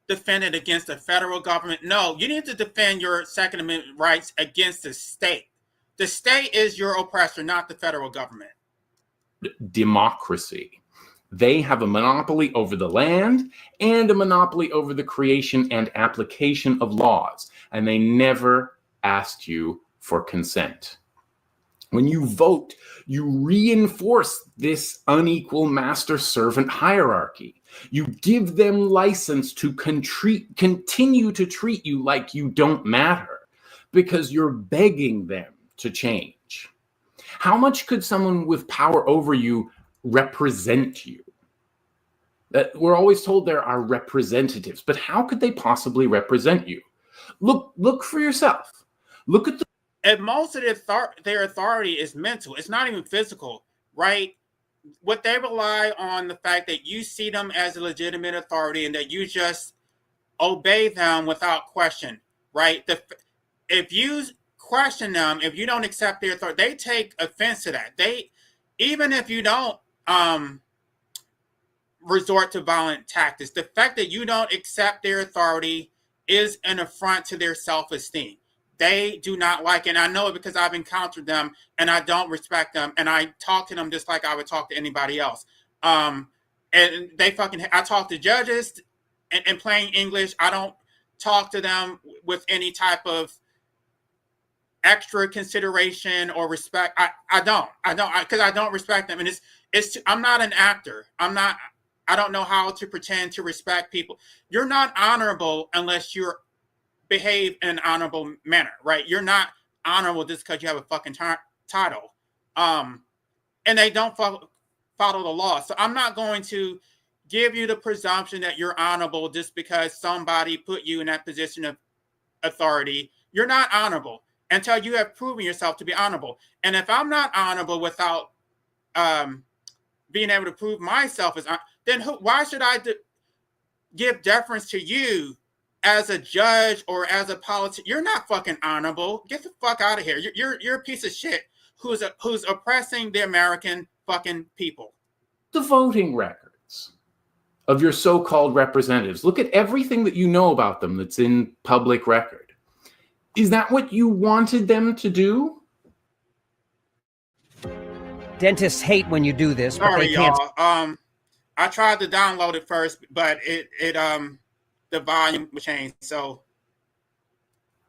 defend it against the federal government. No, you need to defend your Second Amendment rights against the state. The state is your oppressor, not the federal government. Democracy. They have a monopoly over the land and a monopoly over the creation and application of laws, and they never asked you for consent. When you vote, you reinforce this unequal master-servant hierarchy. You give them license to continue to treat you like you don't matter because you're begging them to change. How much could someone with power over you represent you? We're always told there are representatives, but how could they possibly represent you? Look for yourself. Look at the... And most of their authority is mental. It's not even physical, right? What they rely on the fact that you see them as a legitimate authority and that you just obey them without question, right? If you question them, if you don't accept their authority, they take offense to that. Even if you don't resort to violent tactics, the fact that you don't accept their authority is an affront to their self-esteem. They do not like it. And I know it because I've encountered them and I don't respect them. And I talk to them just like I would talk to anybody else. And I talk to judges in plain English. I don't talk to them with any type of extra consideration or respect. I don't because I don't respect them. And I'm not an actor. I don't know how to pretend to respect people. You're not honorable unless you're behave in an honorable manner, right? You're not honorable just because you have a fucking title. And they don't follow the law. So I'm not going to give you the presumption that you're honorable just because somebody put you in that position of authority. You're not honorable until you have proven yourself to be honorable. And if I'm not honorable without being able to prove myself as, then why should I give deference to you as a judge or as a politician? You're not fucking honorable. Get the fuck out of here. You're a piece of shit who's oppressing the American fucking people. The voting records of your so-called representatives. Look at everything that you know about them that's in public record. Is that what you wanted them to do? Dentists hate when you do this, but Sorry, they can't. y'all. I tried to download it first, but the volume changed. So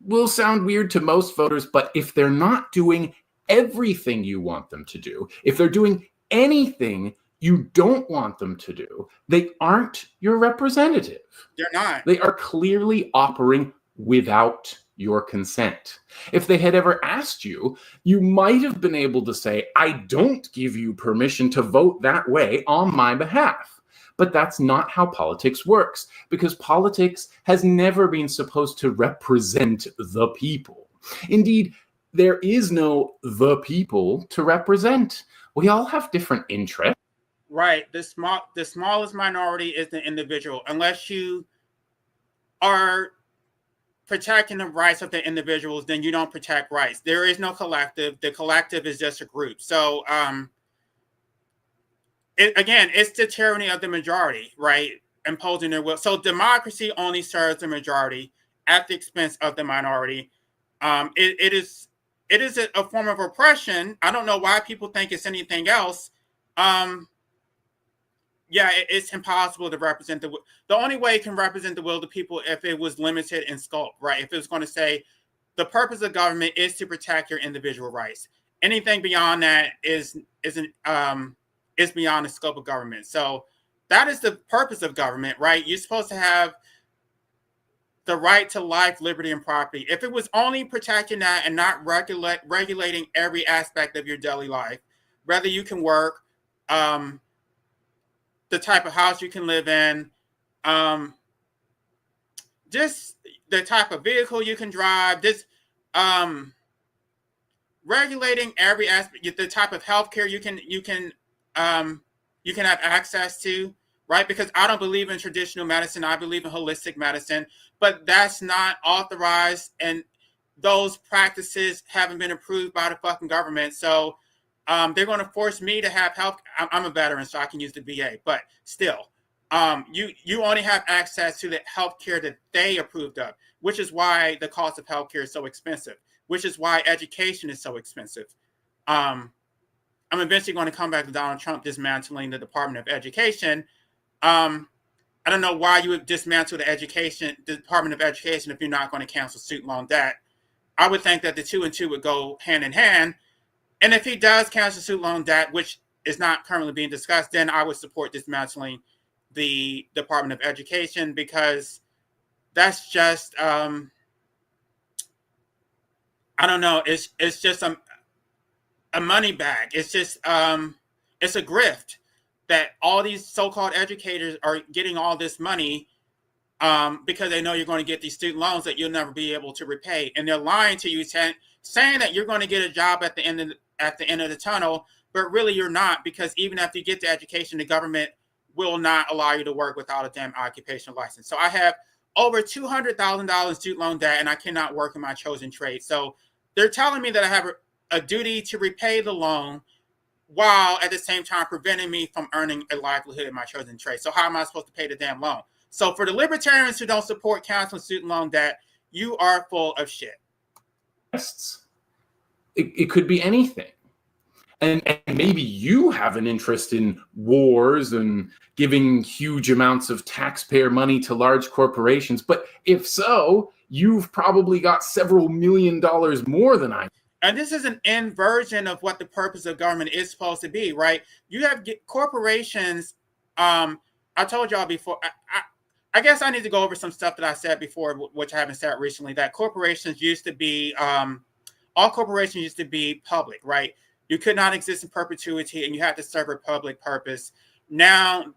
will sound weird to most voters, but if they're not doing everything you want them to do, if they're doing anything you don't want them to do, they aren't your representative. They're not. They are clearly operating without your consent. If they had ever asked you, you might have been able to say, I don't give you permission to vote that way on my behalf. But that's not how politics works, because politics has never been supposed to represent the people. Indeed, there is no the people to represent. We all have different interests. Right. The smallest minority is the individual. Unless you are protecting the rights of the individuals, then you don't protect rights. There is no collective. The collective is just a group. So, it's the tyranny of the majority, right? Imposing their will. So democracy only serves the majority at the expense of the minority. It is a form of oppression. I don't know why people think it's anything else. It's impossible to represent the only way it can represent the will of the people if it was limited in scope, right? If it was going to say the purpose of government is to protect your individual rights. Anything beyond that is beyond the scope of government. So that is the purpose of government, right? You're supposed to have the right to life, liberty, and property. If it was only protecting that and not regulating every aspect of your daily life, whether you can work, the type of house you can live in, just the type of vehicle you can drive, just regulating every aspect, the type of healthcare you can have access to, right? Because I don't believe in traditional medicine. I believe in holistic medicine, but that's not authorized. And those practices haven't been approved by the fucking government. So they're going to force me to have health. I'm a veteran, so I can use the VA, but still, You only have access to the healthcare that they approved of, which is why the cost of healthcare is so expensive, which is why education is so expensive. I'm eventually going to come back to Donald Trump dismantling the Department of Education. I don't know why you would dismantle the Department of Education if you're not going to cancel student loan debt. I would think that the two and two would go hand in hand. And if he does cancel student loan debt, which is not currently being discussed, then I would support dismantling the Department of Education, because that's just I don't know. It's just a money bag. It's just it's a grift that all these so-called educators are getting all this money because they know you're going to get these student loans that you'll never be able to repay, and they're lying to you, saying that you're going to get a job at the end of the tunnel, but really you're not, because even after you get the education, the government will not allow you to work without a damn occupational license. So I have over $200,000 in student loan debt, and I cannot work in my chosen trade. So they're telling me that I have a duty to repay the loan, while at the same time preventing me from earning a livelihood in my chosen trade. So how am I supposed to pay the damn loan? So for the libertarians who don't support canceling student loan debt, you are full of shit. It could be anything. And maybe you have an interest in wars and giving huge amounts of taxpayer money to large corporations. But if so, you've probably got several $1 million more than I. And this is an inversion of what the purpose of government is supposed to be, right? You have corporations. I told y'all before. I guess I need to go over some stuff that I said before, which I haven't said recently. That corporations used to be, all corporations used to be public, right? You could not exist in perpetuity, and you had to serve a public purpose. Now,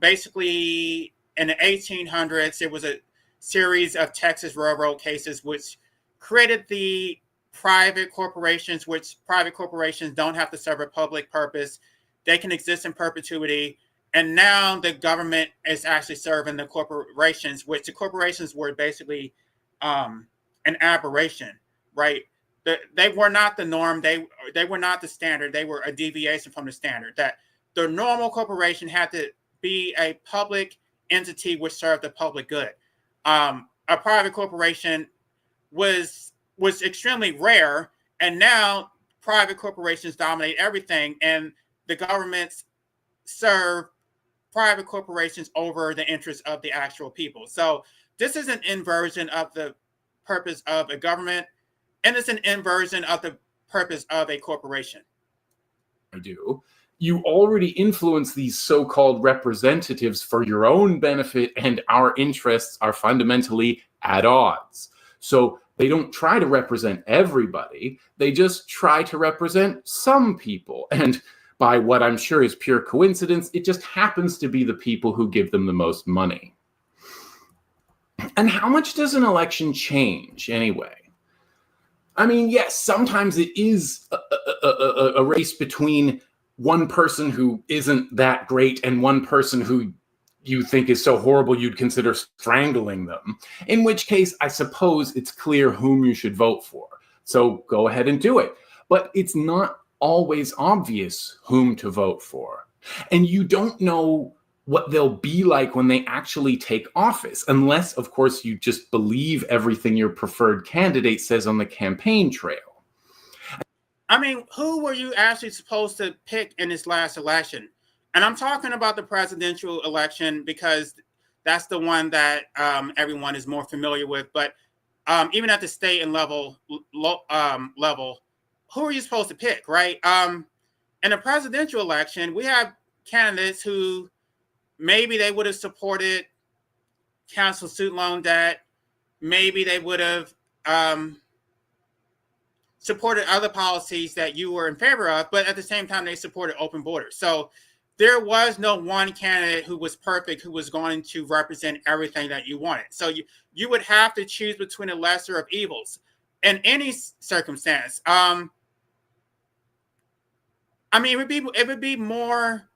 basically, in the 1800s, there was a series of Texas railroad cases which created the private corporations, which private corporations don't have to serve a public purpose. They can exist in perpetuity. And now the government is actually serving the corporations, which the corporations were basically an aberration, right? They were not the norm. They were not the standard. They were a deviation from the standard. That the normal corporation had to be a public entity which served the public good. A private corporation was extremely rare, and now private corporations dominate everything, and the governments serve private corporations over the interests of the actual people. So this is an inversion of the purpose of a government, and it's an inversion of the purpose of a corporation. I do. You already influence these so-called representatives for your own benefit, and our interests are fundamentally at odds. So they don't try to represent everybody. They just try to represent some people. And by what I'm sure is pure coincidence, it just happens to be the people who give them the most money. And how much does an election change anyway? I mean, yes, sometimes it is a race between one person who isn't that great and one person who you think is so horrible you'd consider strangling them, in which case I suppose it's clear whom you should vote for. So go ahead and do it. But it's not always obvious whom to vote for. And you don't know what they'll be like when they actually take office, unless, of course, you just believe everything your preferred candidate says on the campaign trail. I mean, who were you actually supposed to pick in this last election? And I'm talking about the presidential election because that's the one that everyone is more familiar with. But even at the state and level, who are you supposed to pick, right? In a presidential election, we have candidates who maybe they would have supported cancel student loan debt. Maybe they would have supported other policies that you were in favor of, but at the same time, they supported open borders. So there was no one candidate who was perfect, who was going to represent everything that you wanted. So you would have to choose between the lesser of evils in any circumstance. I mean, it would be more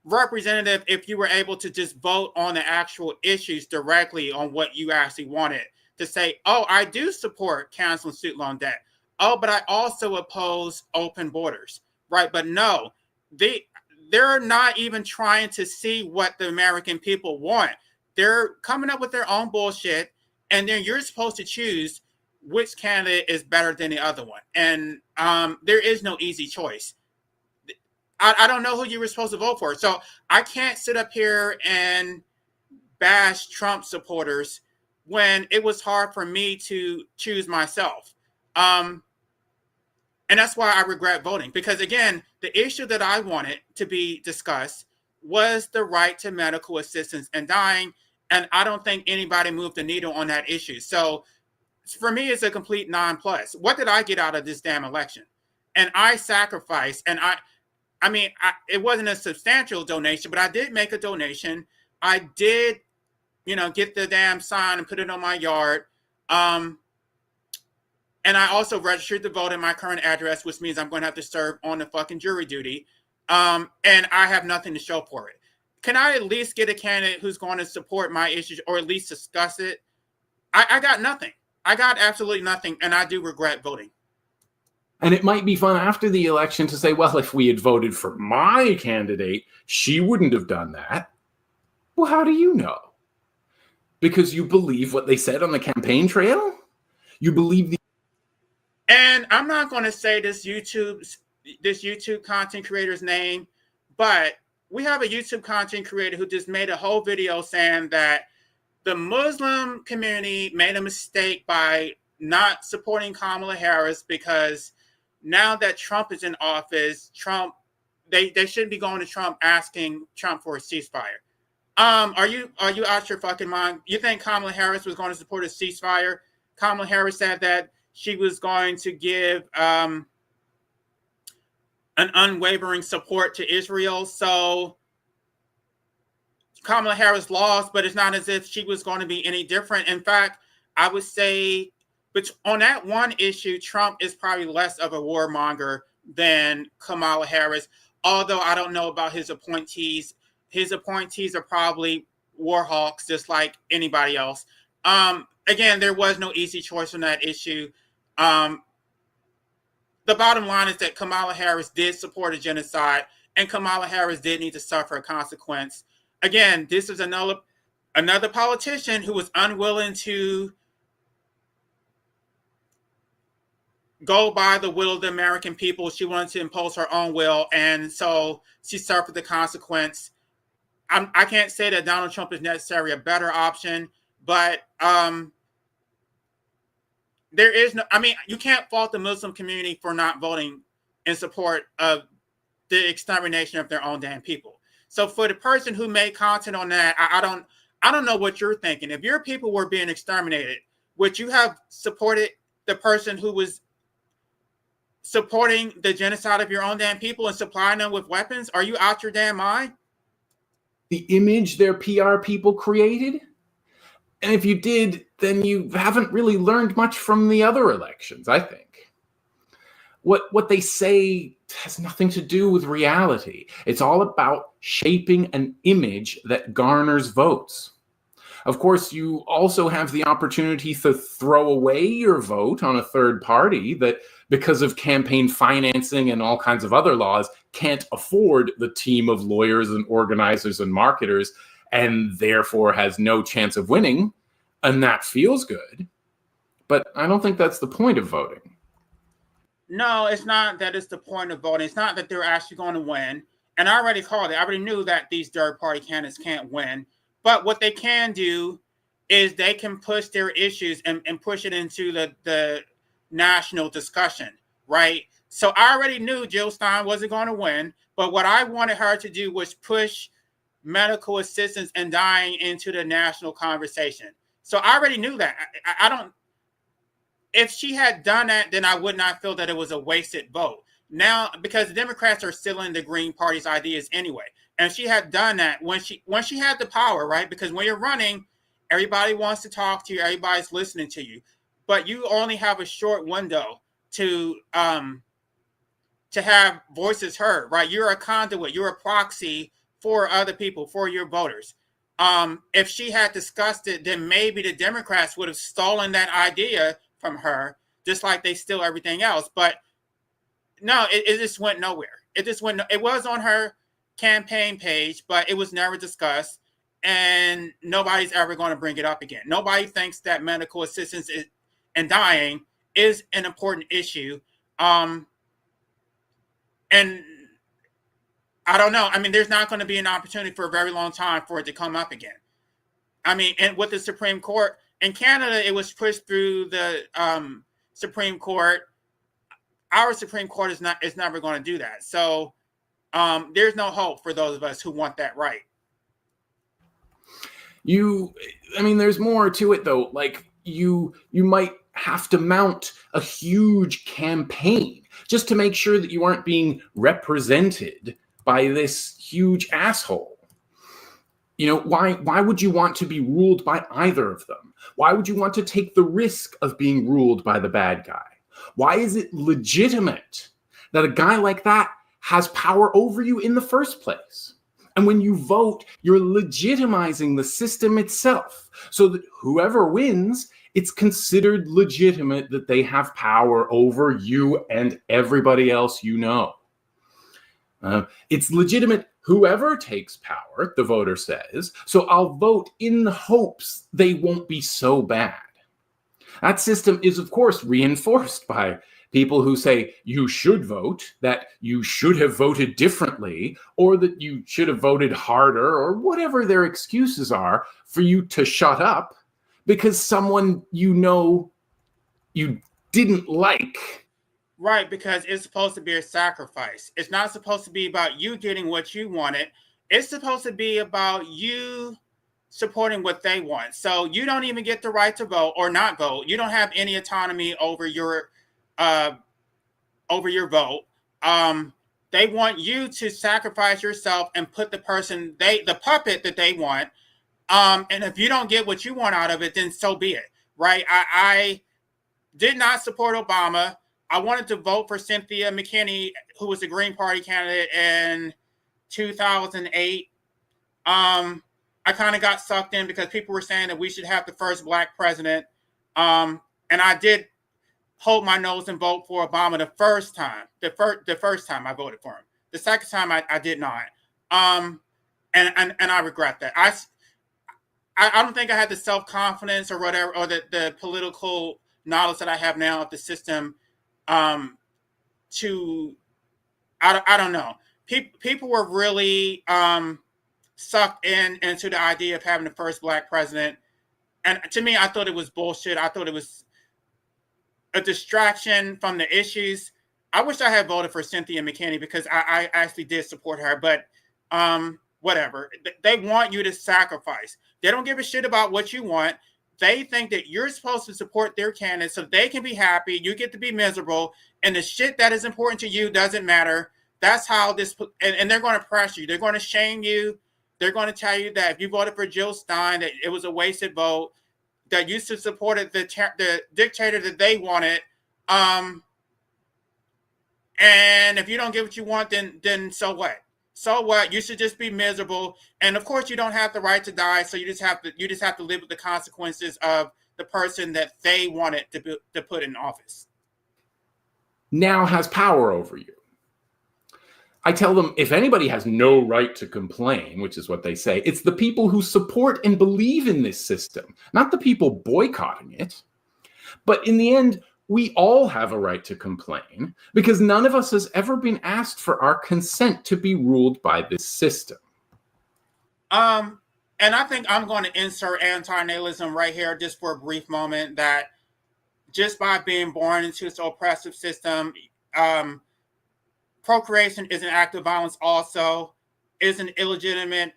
representative if you were able to just vote on the actual issues directly on what you actually wanted, to say, oh, I do support canceling student loan debt. Oh, but I also oppose open borders, right? But no, they're not even trying to see what the American people want. They're coming up with their own bullshit, and then you're supposed to choose which candidate is better than the other one. And there is no easy choice. I don't know who you were supposed to vote for. So I can't sit up here and bash Trump supporters when it was hard for me to choose myself. And that's why I regret voting. Because again, the issue that I wanted to be discussed was the right to medical assistance and dying. And I don't think anybody moved the needle on that issue. So for me, it's a complete non-plus. What did I get out of this damn election? And I sacrificed, and it wasn't a substantial donation, but I did make a donation. I did, get the damn sign and put it on my yard. And I also registered to vote in my current address, which means I'm going to have to serve on the fucking jury duty. And I have nothing to show for it. Can I at least get a candidate who's going to support my issues or at least discuss it? I got nothing. I got absolutely nothing, and I do regret voting. And it might be fun after the election to say, well, if we had voted for my candidate, she wouldn't have done that. Well, how do you know? Because you believe what they said on the campaign trail? You believe the... And I'm not going to say this YouTube content creator's name, but we have a YouTube content creator who just made a whole video saying that the Muslim community made a mistake by not supporting Kamala Harris because now that Trump is in office, they shouldn't be going to Trump asking Trump for a ceasefire. Are you out your fucking mind? You think Kamala Harris was going to support a ceasefire? Kamala Harris said that she was going to give an unwavering support to Israel. So Kamala Harris lost, but it's not as if she was going to be any different. In fact, I would say, but on that one issue, Trump is probably less of a warmonger than Kamala Harris, although I don't know about his appointees. His appointees are probably war hawks, just like anybody else. Again, there was no easy choice on that issue. The bottom line is that Kamala Harris did support a genocide, and Kamala Harris did need to suffer a consequence. Again, this is another politician who was unwilling to go by the will of the American people. She wanted to impose her own will, and so she suffered the consequence. I can't say that Donald Trump is necessarily a better option, but there is no, you can't fault the Muslim community for not voting in support of the extermination of their own damn people. So for the person who made content on that, I don't know what you're thinking. If your people were being exterminated, would you have supported the person who was supporting the genocide of your own damn people and supplying them with weapons? Are you out your damn mind? The image their PR people created? And if you did, then you haven't really learned much from the other elections, I think. What they say has nothing to do with reality. It's all about shaping an image that garners votes. Of course, you also have the opportunity to throw away your vote on a third party that, because of campaign financing and all kinds of other laws, can't afford the team of lawyers and organizers and marketers, and therefore has no chance of winning. And that feels good. But I don't think that's the point of voting. No, it's not that it's the point of voting. It's not that they're actually going to win. And I already called it. I already knew that these third-party candidates can't win. But what they can do is they can push their issues and push it into the national discussion, right? So I already knew Jill Stein wasn't going to win. But what I wanted her to do was push medical assistance and dying into the national conversation. So I already knew that. I don't... If she had done that, then I would not feel that it was a wasted vote. Now, because the Democrats are stealing the Green Party's ideas anyway. And she had done that when she had the power, right? Because when you're running, everybody wants to talk to you. Everybody's listening to you. But you only have a short window to have voices heard, right? You're a conduit. You're a proxy for other people, for your voters. If she had discussed it, then maybe the Democrats would have stolen that idea from her, just like they steal everything else. But no, it just went nowhere. It was on her campaign page, but it was never discussed, and nobody's ever going to bring it up again. Nobody thinks that medical assistance and dying is an important issue. And I don't know. I mean, there's not going to be an opportunity for a very long time for it to come up again. I mean, and with the Supreme Court in Canada, it was pushed through the Supreme Court. Our Supreme Court is never going to do that. So there's no hope for those of us who want that right. There's more to it though. Like you might have to mount a huge campaign just to make sure that you aren't being represented by this huge asshole. Why would you want to be ruled by either of them? Why would you want to take the risk of being ruled by the bad guy? Why is it legitimate that a guy like that has power over you in the first place? And when you vote, you're legitimizing the system itself so that whoever wins, it's considered legitimate that they have power over you and everybody else you know. It's legitimate whoever takes power, the voter says, so I'll vote in the hopes they won't be so bad. That system is, of course, reinforced by people who say you should vote, that you should have voted differently, or that you should have voted harder, or whatever their excuses are for you to shut up because someone you didn't like. Right, because it's supposed to be a sacrifice. It's not supposed to be about you getting what you wanted. It's supposed to be about you supporting what they want. So you don't even get the right to vote or not vote. You don't have any autonomy over your vote. They want you to sacrifice yourself and put the puppet that they want. And if you don't get what you want out of it, then so be it. Right? I did not support Obama. I wanted to vote for Cynthia McKinney, who was the Green Party candidate in 2008. I kind of got sucked in because people were saying that we should have the first Black president. And I did hold my nose and vote for Obama the first time. The first time I voted for him. The second time I did not. And I regret that. I don't think I had the self-confidence or whatever, or the political knowledge that I have now of the system. I don't know. People were really sucked into the idea of having the first Black president, and to me, I thought it was bullshit. I thought it was a distraction from the issues. I wish I had voted for Cynthia McKinney because I actually did support her, but whatever. They want you to sacrifice. They don't give a shit about what you want. They think that you're supposed to support their candidate so they can be happy. You get to be miserable. And the shit that is important to you doesn't matter. That's how this, and they're going to press you. They're going to shame you. They're going to tell you that if you voted for Jill Stein, that it was a wasted vote, that you should support the dictator that they wanted. And if you don't get what you want, then so what? So what? You should just be miserable. And of course, you don't have the right to die. So you just have to live with the consequences of the person that they wanted to put in office. Now has power over you. I tell them, if anybody has no right to complain, which is what they say, it's the people who support and believe in this system, not the people boycotting it. But in the end, we all have a right to complain because none of us has ever been asked for our consent to be ruled by this system. And I think I'm going to insert anti-natalism right here just for a brief moment, that just by being born into this oppressive system, procreation is an act of violence also, is an illegitimate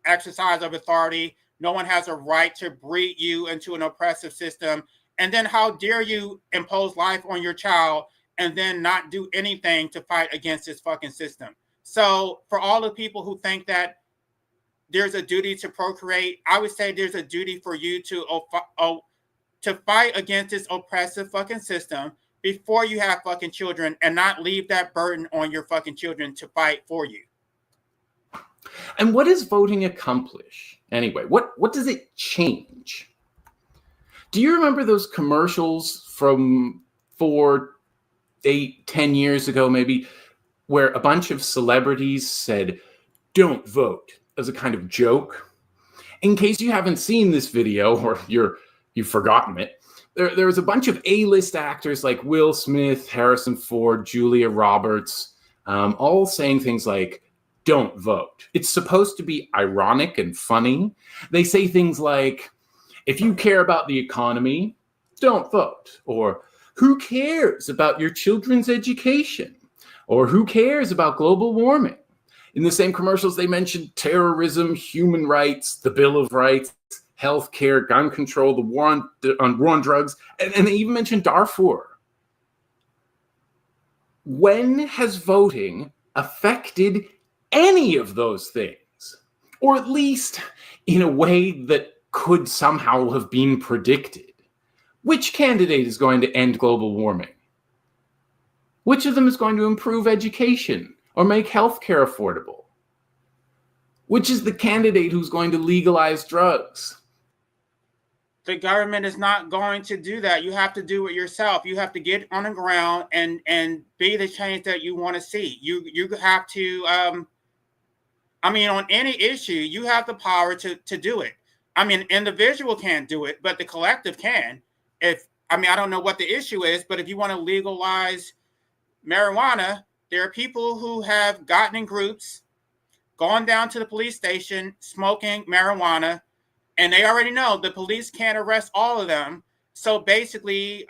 exercise of authority. No one has a right to breed you into an oppressive system. And then how dare you impose life on your child and then not do anything to fight against this fucking system? So for all the people who think that there's a duty to procreate, I would say there's a duty for you to fight against this oppressive fucking system before you have fucking children, and not leave that burden on your fucking children to fight for you. And what does voting accomplish anyway? What does it change? Do you remember those commercials from 4, 8, 10 years ago maybe, where a bunch of celebrities said, "Don't vote" as a kind of joke. In case you haven't seen this video, or you've forgotten it, there was a bunch of A-list actors like Will Smith, Harrison Ford, Julia Roberts, all saying things like, "Don't vote." It's supposed to be ironic and funny. They say things like, "If you care about the economy, don't vote," or "Who cares about your children's education?" or "Who cares about global warming?" In the same commercials, they mentioned terrorism, human rights, the Bill of Rights, healthcare, gun control, the war on drugs, and they even mentioned Darfur. When has voting affected any of those things? Or at least in a way that could somehow have been predicted? Which candidate is going to end global warming? Which of them is going to improve education or make healthcare affordable? Which is the candidate who's going to legalize drugs? The government is not going to do that. You have to do it yourself. You have to get on the ground and be the change that you want to see. You have to, I mean, on any issue, you have the power to do it. I mean, individual can't do it, but the collective can. I don't know what the issue is, but if you want to legalize marijuana, there are people who have gotten in groups, gone down to the police station, smoking marijuana, and they already know the police can't arrest all of them. So basically,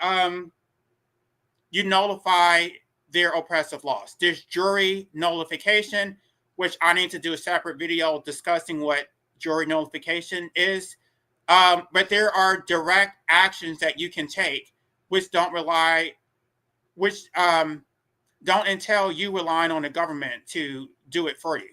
you nullify their oppressive laws. There's jury nullification, which I need to do a separate video discussing what jury nullification is. But there are direct actions that you can take, which don't entail you relying on the government to do it for you.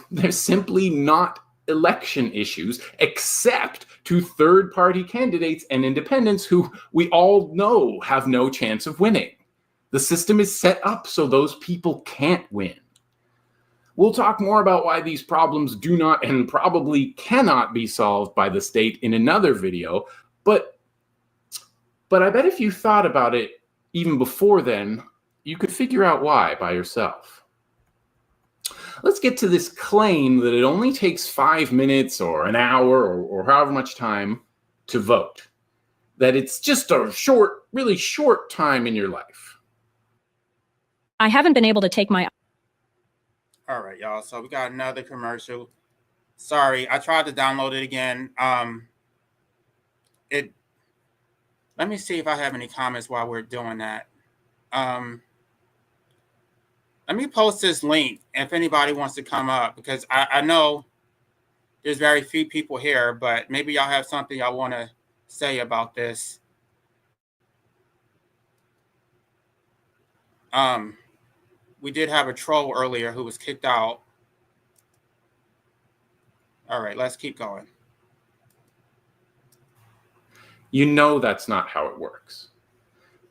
They're simply not election issues, except to third-party candidates and independents who we all know have no chance of winning. The system is set up so those people can't win. We'll talk more about why these problems do not and probably cannot be solved by the state in another video, but I bet if you thought about it even before then, you could figure out why by yourself. Let's get to this claim that it only takes 5 minutes or an hour or however much time to vote. That it's just a short, really short time in your life. I haven't been able to take my... All right, y'all. So we got another commercial. Sorry, I tried to download it again. Let me see if I have any comments while we're doing that. Let me post this link if anybody wants to come up, because I know there's very few people here, but maybe y'all have something y'all want to say about this. We did have a troll earlier who was kicked out. All right, let's keep going. You know that's not how it works.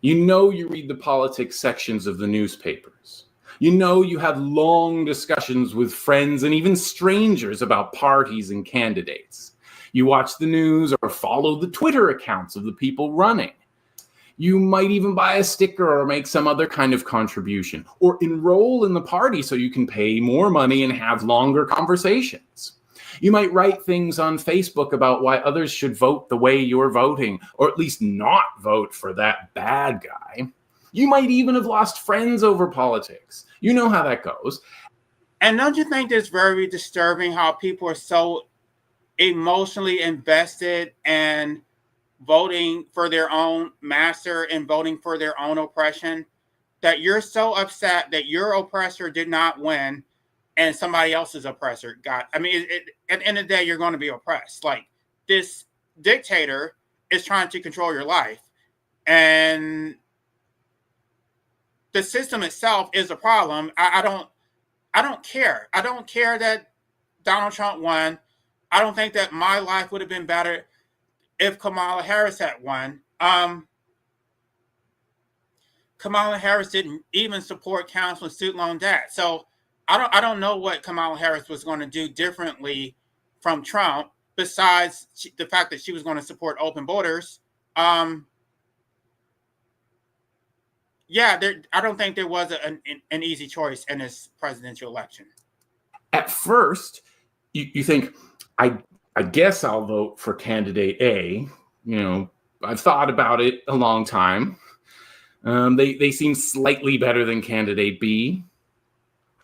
You know you read the politics sections of the newspapers. You know you have long discussions with friends and even strangers about parties and candidates. You watch the news or follow the Twitter accounts of the people running. You might even buy a sticker or make some other kind of contribution, or enroll in the party so you can pay more money and have longer conversations. You might write things on Facebook about why others should vote the way you're voting, or at least not vote for that bad guy. You might even have lost friends over politics. You know how that goes. And don't you think it's very disturbing how people are so emotionally invested and voting for their own master and voting for their own oppression, that you're so upset that your oppressor did not win and somebody else's oppressor got? I mean, at the end of the day, you're going to be oppressed. Like, this dictator is trying to control your life, and the system itself is a problem. I don't care. I don't care that Donald Trump won. I don't think that my life would have been better if Kamala Harris had won. Kamala Harris didn't even support canceling student loan debt. So I don't know what Kamala Harris was going to do differently from Trump, besides the fact that she was going to support open borders. I don't think there was an easy choice in this presidential election. At first, you think, I guess I'll vote for candidate A. I've thought about it a long time. They seem slightly better than candidate B.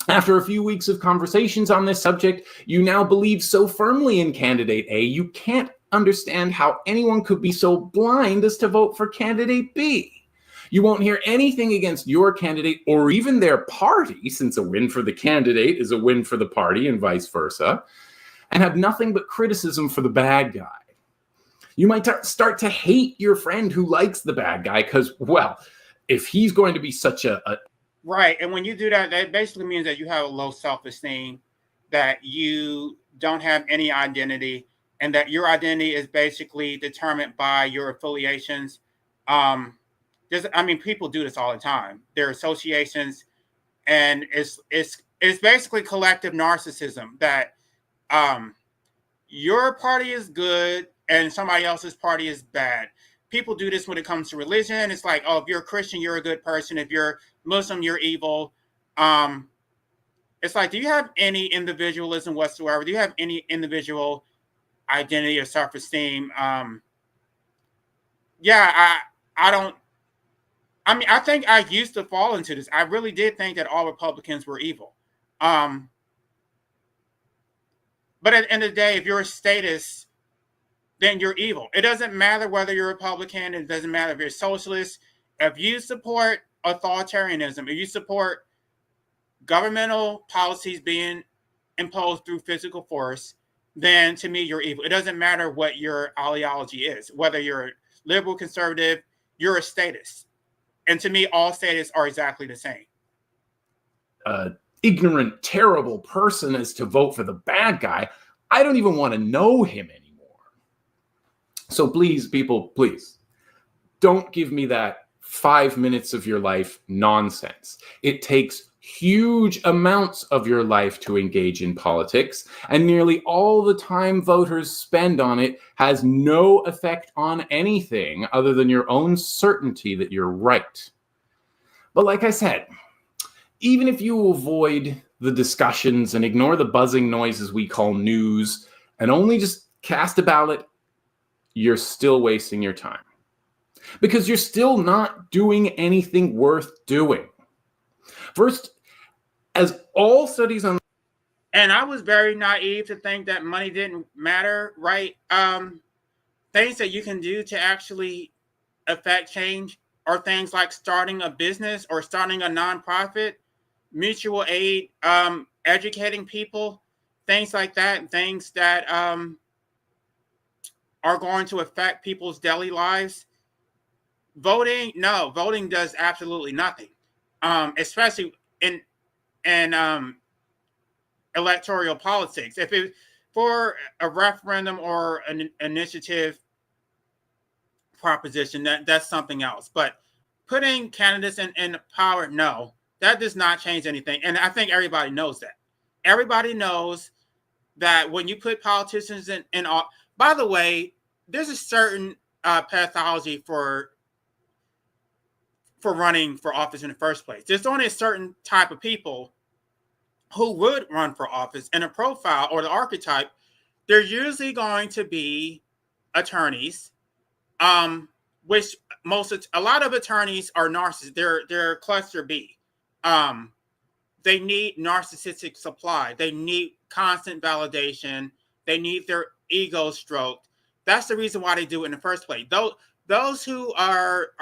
After a few weeks of conversations on this subject, you now believe so firmly in candidate A, you can't understand how anyone could be so blind as to vote for candidate B. You won't hear anything against your candidate or even their party, since a win for the candidate is a win for the party and vice versa, and have nothing but criticism for the bad guy. You might start to hate your friend who likes the bad guy because, well, if he's going to be such a Right. And when you do that, that basically means that you have a low self-esteem, that you don't have any identity, and that your identity is basically determined by your affiliations. People do this all the time. There are associations, and it's basically collective narcissism that your party is good and somebody else's party is bad. People do this when it comes to religion. It's like, oh, if you're a Christian, you're a good person. If you're Muslim, you're evil. It's like, do you have any individualism whatsoever? Do you have any individual identity or self-esteem? I don't. I think I used to fall into this. I really did think that all Republicans were evil. But at the end of the day, if you're a statist, then you're evil. It doesn't matter whether you're Republican. It doesn't matter if you're socialist. If you support authoritarianism, if you support governmental policies being imposed through physical force, then to me, you're evil. It doesn't matter what your ideology is, whether you're liberal, conservative, you're a statist. And to me, all statists are exactly the same. Ignorant, terrible person as to vote for the bad guy. I don't even want to know him anymore. So please, people, please, don't give me that 5 minutes of your life nonsense. It takes huge amounts of your life to engage in politics, and nearly all the time voters spend on it has no effect on anything other than your own certainty that you're right. But like I said, even if you avoid the discussions and ignore the buzzing noises we call news and only just cast a ballot, you're still wasting your time. Because you're still not doing anything worth doing. First, as all studies on... And I was very naive to think that money didn't matter, right? Things that you can do to actually affect change are things like starting a business or starting a nonprofit, mutual aid, educating people, things like that, things that are going to affect people's daily lives. Voting does absolutely nothing, especially in electoral politics. If it for a referendum or an initiative proposition, that's something else. But putting candidates in power, no, that does not change anything. And I think everybody knows that. Everybody knows that when you put politicians in by the way, there's a certain pathology for running for office in the first place. There's only a certain type of people who would run for office, and a profile or the archetype. They're usually going to be attorneys, which a lot of attorneys are narcissists. They're cluster B. They need narcissistic supply. They need constant validation. They need their ego stroked. That's the reason why they do it in the first place. Those who are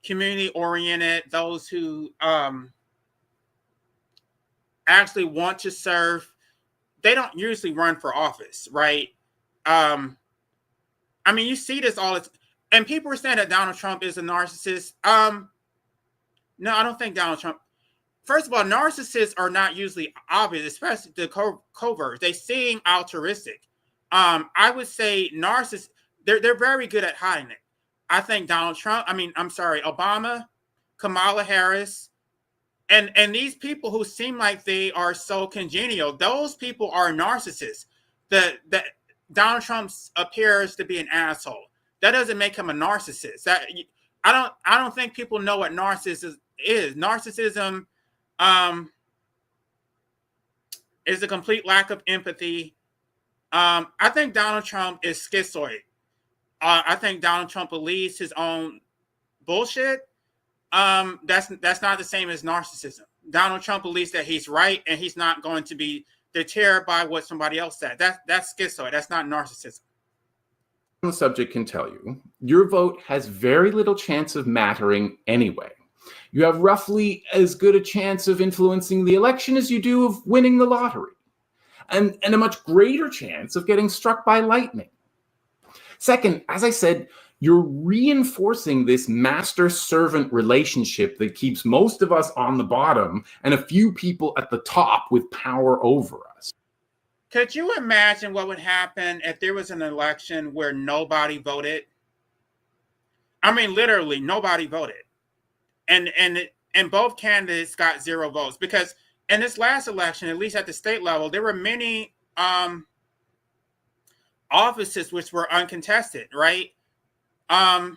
community oriented, those who actually want to serve, they don't usually run for office, right? You see this all the time. And people are saying that Donald Trump is a narcissist. No, I don't think Donald Trump. First of all, narcissists are not usually obvious, especially the covert. They seem altruistic. I would say narcissists, they're very good at hiding it. I think Obama, Kamala Harris, and these people who seem like they are so congenial, those people are narcissists. That Donald Trump appears to be an asshole. That doesn't make him a narcissist. I don't think people know what narcissism is. Narcissism is a complete lack of empathy. I think Donald Trump is schizoid. I think Donald Trump believes his own bullshit. That's not the same as narcissism. Donald Trump believes that he's right and he's not going to be deterred by what somebody else said. That's schizoid. That's not narcissism. The subject can tell you, your vote has very little chance of mattering anyway. You have roughly as good a chance of influencing the election as you do of winning the lottery, and a much greater chance of getting struck by lightning. Second, as I said, you're reinforcing this master-servant relationship that keeps most of us on the bottom and a few people at the top with power over us. Could you imagine what would happen if there was an election where nobody voted? I mean, literally, nobody voted. And both candidates got 0 votes. Because in this last election, at least at the state level, there were many offices which were uncontested, right? And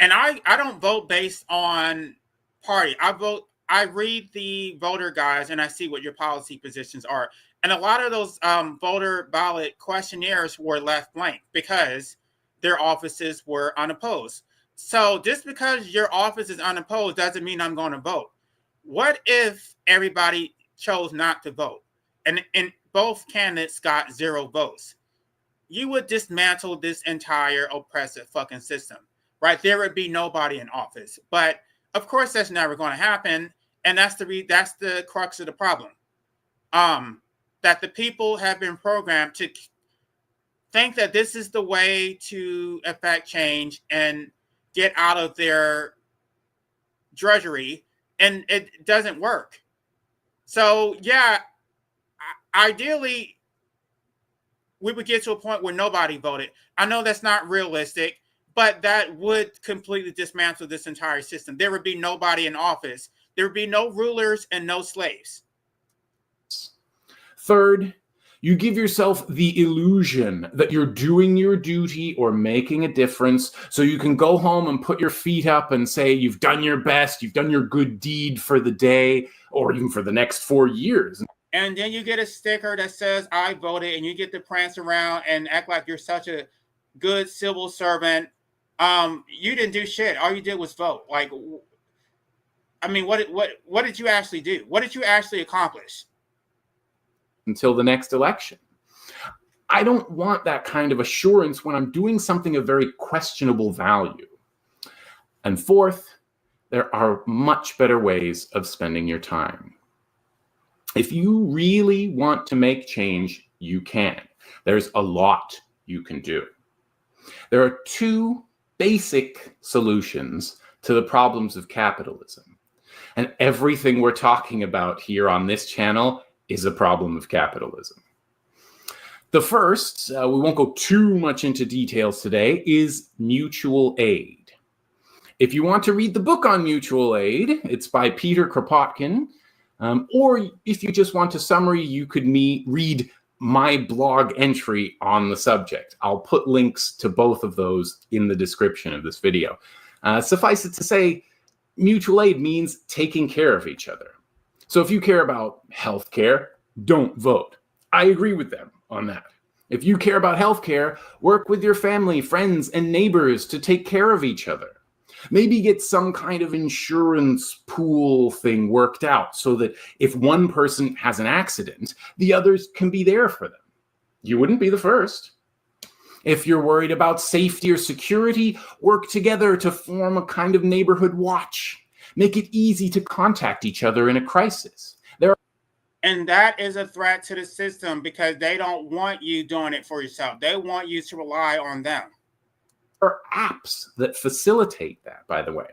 I don't vote based on party. I read the voter guides and I see what your policy positions are. And a lot of those voter ballot questionnaires were left blank because their offices were unopposed. So just because your office is unopposed doesn't mean I'm going to vote. What if everybody chose not to vote and both candidates got 0 votes? You would dismantle this entire oppressive fucking system, right? There would be nobody in office. But of course, that's never going to happen. And that's the crux of the problem. That the people have been programmed to think that this is the way to affect change and get out of their drudgery, and it doesn't work. So, yeah, ideally, we would get to a point where nobody voted. I know that's not realistic, but that would completely dismantle this entire system. There would be nobody in office. There would be no rulers and no slaves. Third, you give yourself the illusion that you're doing your duty or making a difference so you can go home and put your feet up and say you've done your best, you've done your good deed for the day or even for the next 4 years. And then you get a sticker that says, I voted, and you get to prance around and act like you're such a good civil servant. You didn't do shit. All you did was vote. Like, I mean, what did you actually do? What did you actually accomplish? Until the next election. I don't want that kind of assurance when I'm doing something of very questionable value. And fourth, there are much better ways of spending your time. If you really want to make change, you can. There's a lot you can do. There are 2 basic solutions to the problems of capitalism. And everything we're talking about here on this channel is a problem of capitalism. The first, we won't go too much into details today, is mutual aid. If you want to read the book on mutual aid, it's by Peter Kropotkin. Or if you just want a summary, you could read my blog entry on the subject. I'll put links to both of those in the description of this video. Suffice it to say, mutual aid means taking care of each other. So if you care about healthcare, don't vote. I agree with them on that. If you care about healthcare, work with your family, friends, and neighbors to take care of each other. Maybe get some kind of insurance pool thing worked out so that if one person has an accident, the others can be there for them. You wouldn't be the first. If you're worried about safety or security, work together to form a kind of neighborhood watch. Make it easy to contact each other in a crisis. And that is a threat to the system because they don't want you doing it for yourself. They want you to rely on them. There are apps that facilitate that, by the way.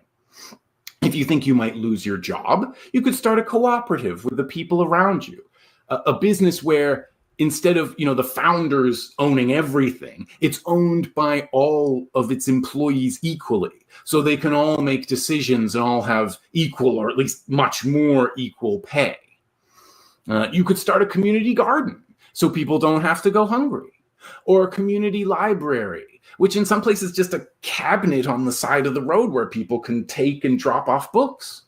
If you think you might lose your job, you could start a cooperative with the people around you. A business where instead of, the founders owning everything, it's owned by all of its employees equally. So they can all make decisions and all have equal or at least much more equal pay. You could start a community garden so people don't have to go hungry. Or a community library, which in some places is just a cabinet on the side of the road where people can take and drop off books.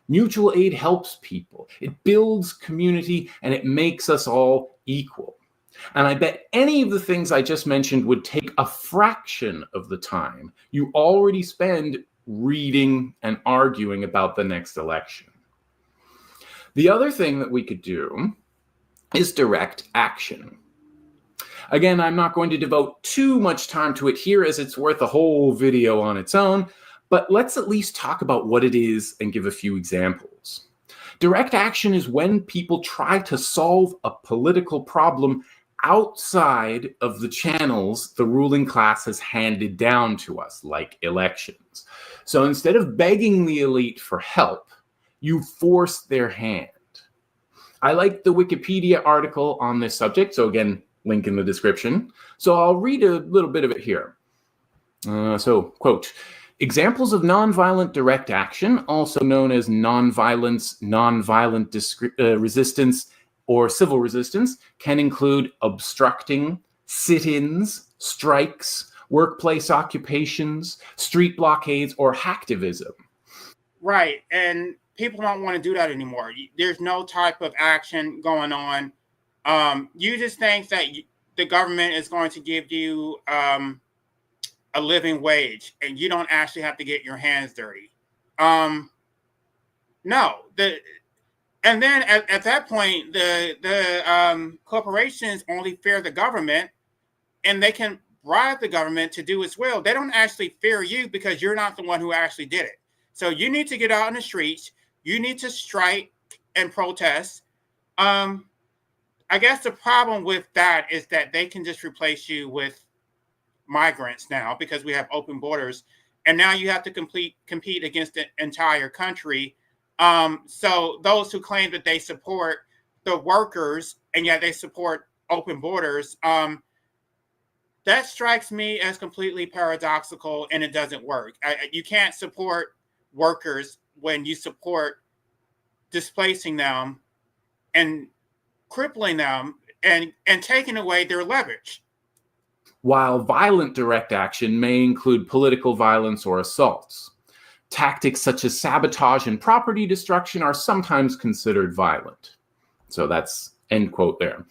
Mutual aid helps people. It builds community, and it makes us all equal. And I bet any of the things I just mentioned would take a fraction of the time you already spend reading and arguing about the next election. The other thing that we could do is direct action. Again, I'm not going to devote too much time to it here, as it's worth a whole video on its own, but let's at least talk about what it is and give a few examples. Direct action is when people try to solve a political problem outside of the channels the ruling class has handed down to us, like elections. So instead of begging the elite for help, you force their hand. I like the Wikipedia article on this subject, so again, link in the description. So I'll read a little bit of it here. Quote, examples of nonviolent direct action, also known as nonviolence, nonviolent resistance, or civil resistance, can include obstructing, sit-ins, strikes, workplace occupations, street blockades, or hacktivism. Right. And people don't want to do that anymore. There's no type of action going on. You just think that the government is going to give you a living wage, and you don't actually have to get your hands dirty. No. And then at that point, the corporations only fear the government, and they can bribe the government to do its will. They don't actually fear you because you're not the one who actually did it. So you need to get out in the streets. You need to strike and protest. I guess the problem with that is that they can just replace you with migrants now, because we have open borders, and now you have to compete against the entire country. So those who claim that they support the workers and yet they support open borders, that strikes me as completely paradoxical, and it doesn't work. You can't support workers when you support displacing them and crippling them and taking away their leverage. While violent direct action may include political violence or assaults, tactics such as sabotage and property destruction are sometimes considered violent. So that's end quote there.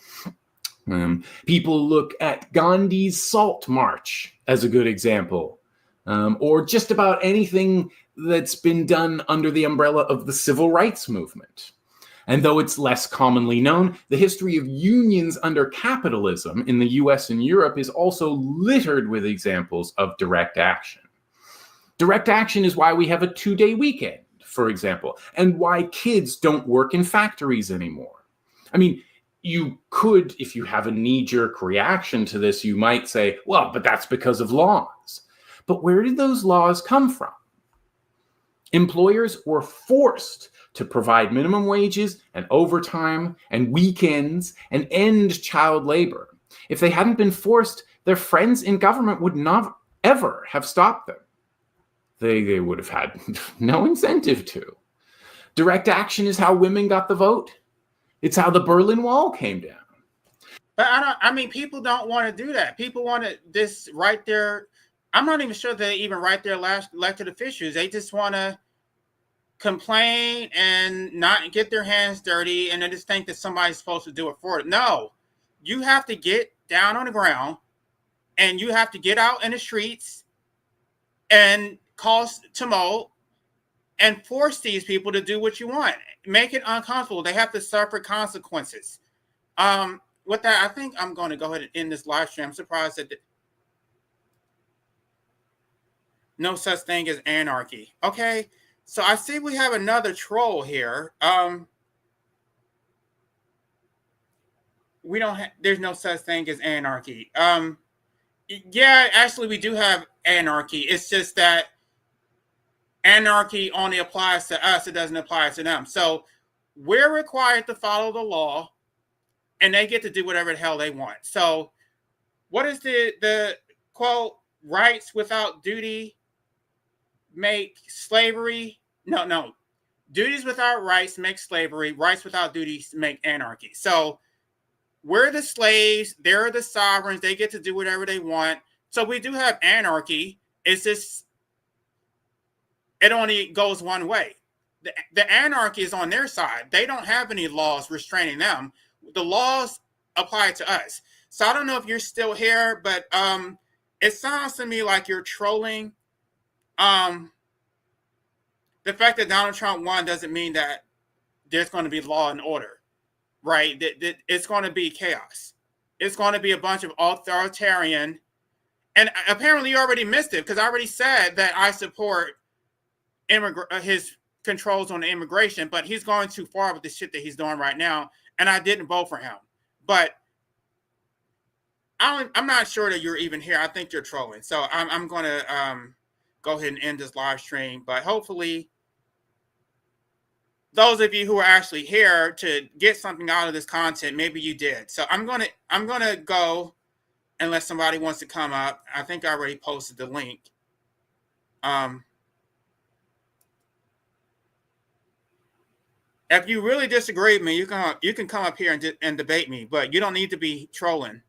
People look at Gandhi's Salt March as a good example, or just about anything that's been done under the umbrella of the civil rights movement. And though it's less commonly known, the history of unions under capitalism in the US and Europe is also littered with examples of direct action. Direct action is why we have a 2-day weekend, for example, and why kids don't work in factories anymore. I mean, you could, if you have a knee-jerk reaction to this, you might say, well, but that's because of laws. But where did those laws come from? Employers were forced to provide minimum wages and overtime and weekends and end child labor. If they hadn't been forced, their friends in government would not ever have stopped them. They would have had no incentive to. Direct action is how women got the vote. It's how the Berlin Wall came down. But people don't want to do that. People want to this right there. I'm not even sure they even write their last elected officials. They just want to complain and not get their hands dirty, and then just think that somebody's supposed to do it for them. No, you have to get down on the ground, and you have to get out in the streets and cause tumult and force these people to do what you want. Make it uncomfortable. They have to suffer consequences. With that, I think I'm going to go ahead and end this live stream. I'm surprised that no such thing as anarchy. Okay. So I see we have another troll here. There's no such thing as anarchy. Yeah, actually we do have anarchy. It's just that anarchy only applies to us. It doesn't apply to them. So we're required to follow the law, and they get to do whatever the hell they want. So what is the quote, rights without duty make slavery? No. Duties without rights make slavery. Rights without duties make anarchy. So we're the slaves. They're the sovereigns. They get to do whatever they want. So we do have anarchy. It's just, it only goes one way. the anarchy is on their side. They don't have any laws restraining them. The laws apply to us. So I don't know if you're still here, but it sounds to me like you're trolling. The fact that Donald Trump won doesn't mean that there's going to be law and order, right? That it's going to be chaos. It's going to be a bunch of authoritarian, and apparently you already missed it because I already said that I support his controls on immigration, but he's going too far with the shit that he's doing right now, and I didn't vote for him. But I'm not sure that you're even here. I think you're trolling. So I'm going to go ahead and end this live stream. But hopefully, those of you who are actually here to get something out of this content, maybe you did. So I'm gonna go unless somebody wants to come up. I think I already posted the link. If you really disagree with me, you can come up here and debate me, but you don't need to be trolling.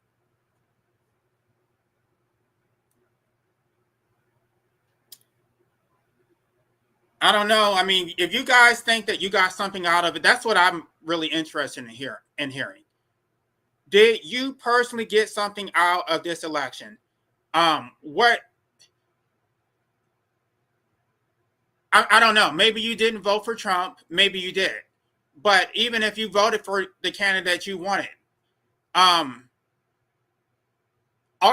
I don't know. I mean, if you guys think that you got something out of it, that's what I'm really interested in hearing. Did you personally get something out of this election? What? I don't know. Maybe you didn't vote for Trump. Maybe you did. But even if you voted for the candidate you wanted, are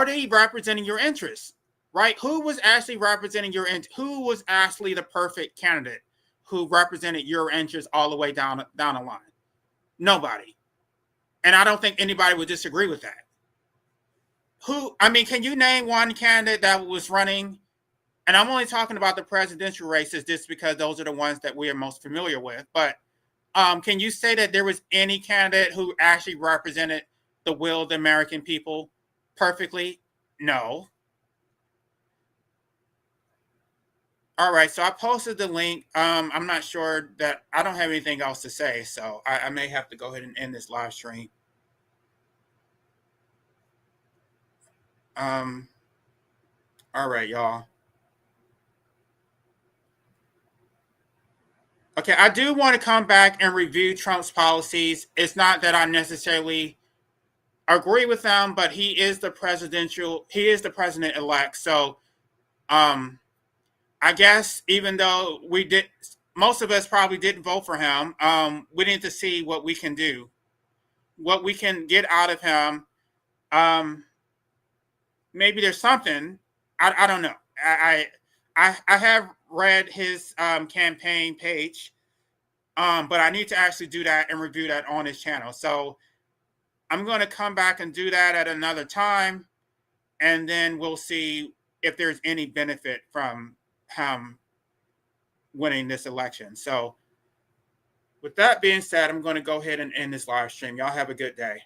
they representing your interests? Right? Who was actually representing who was actually the perfect candidate who represented your interests all the way down the line? Nobody. And I don't think anybody would disagree with that. Can you name one candidate that was running? And I'm only talking about the presidential races just because those are the ones that we are most familiar with. But can you say that there was any candidate who actually represented the will of the American people perfectly? No. All right, so I posted the link. I'm not sure that I don't have anything else to say, so I may have to go ahead and end this live stream. All right, y'all. Okay, I do want to come back and review Trump's policies. It's not that I necessarily agree with them, but he is the president-elect. So, I guess even though most of us probably didn't vote for him, we need to see what we can do, what we can get out of him. Maybe there's something. I don't know. I have read his campaign page, but I need to actually do that and review that on his channel. So I'm going to come back and do that at another time, and then we'll see if there's any benefit from him winning this election. So with that being said, I'm going to go ahead and end this live stream. Y'all have a good day.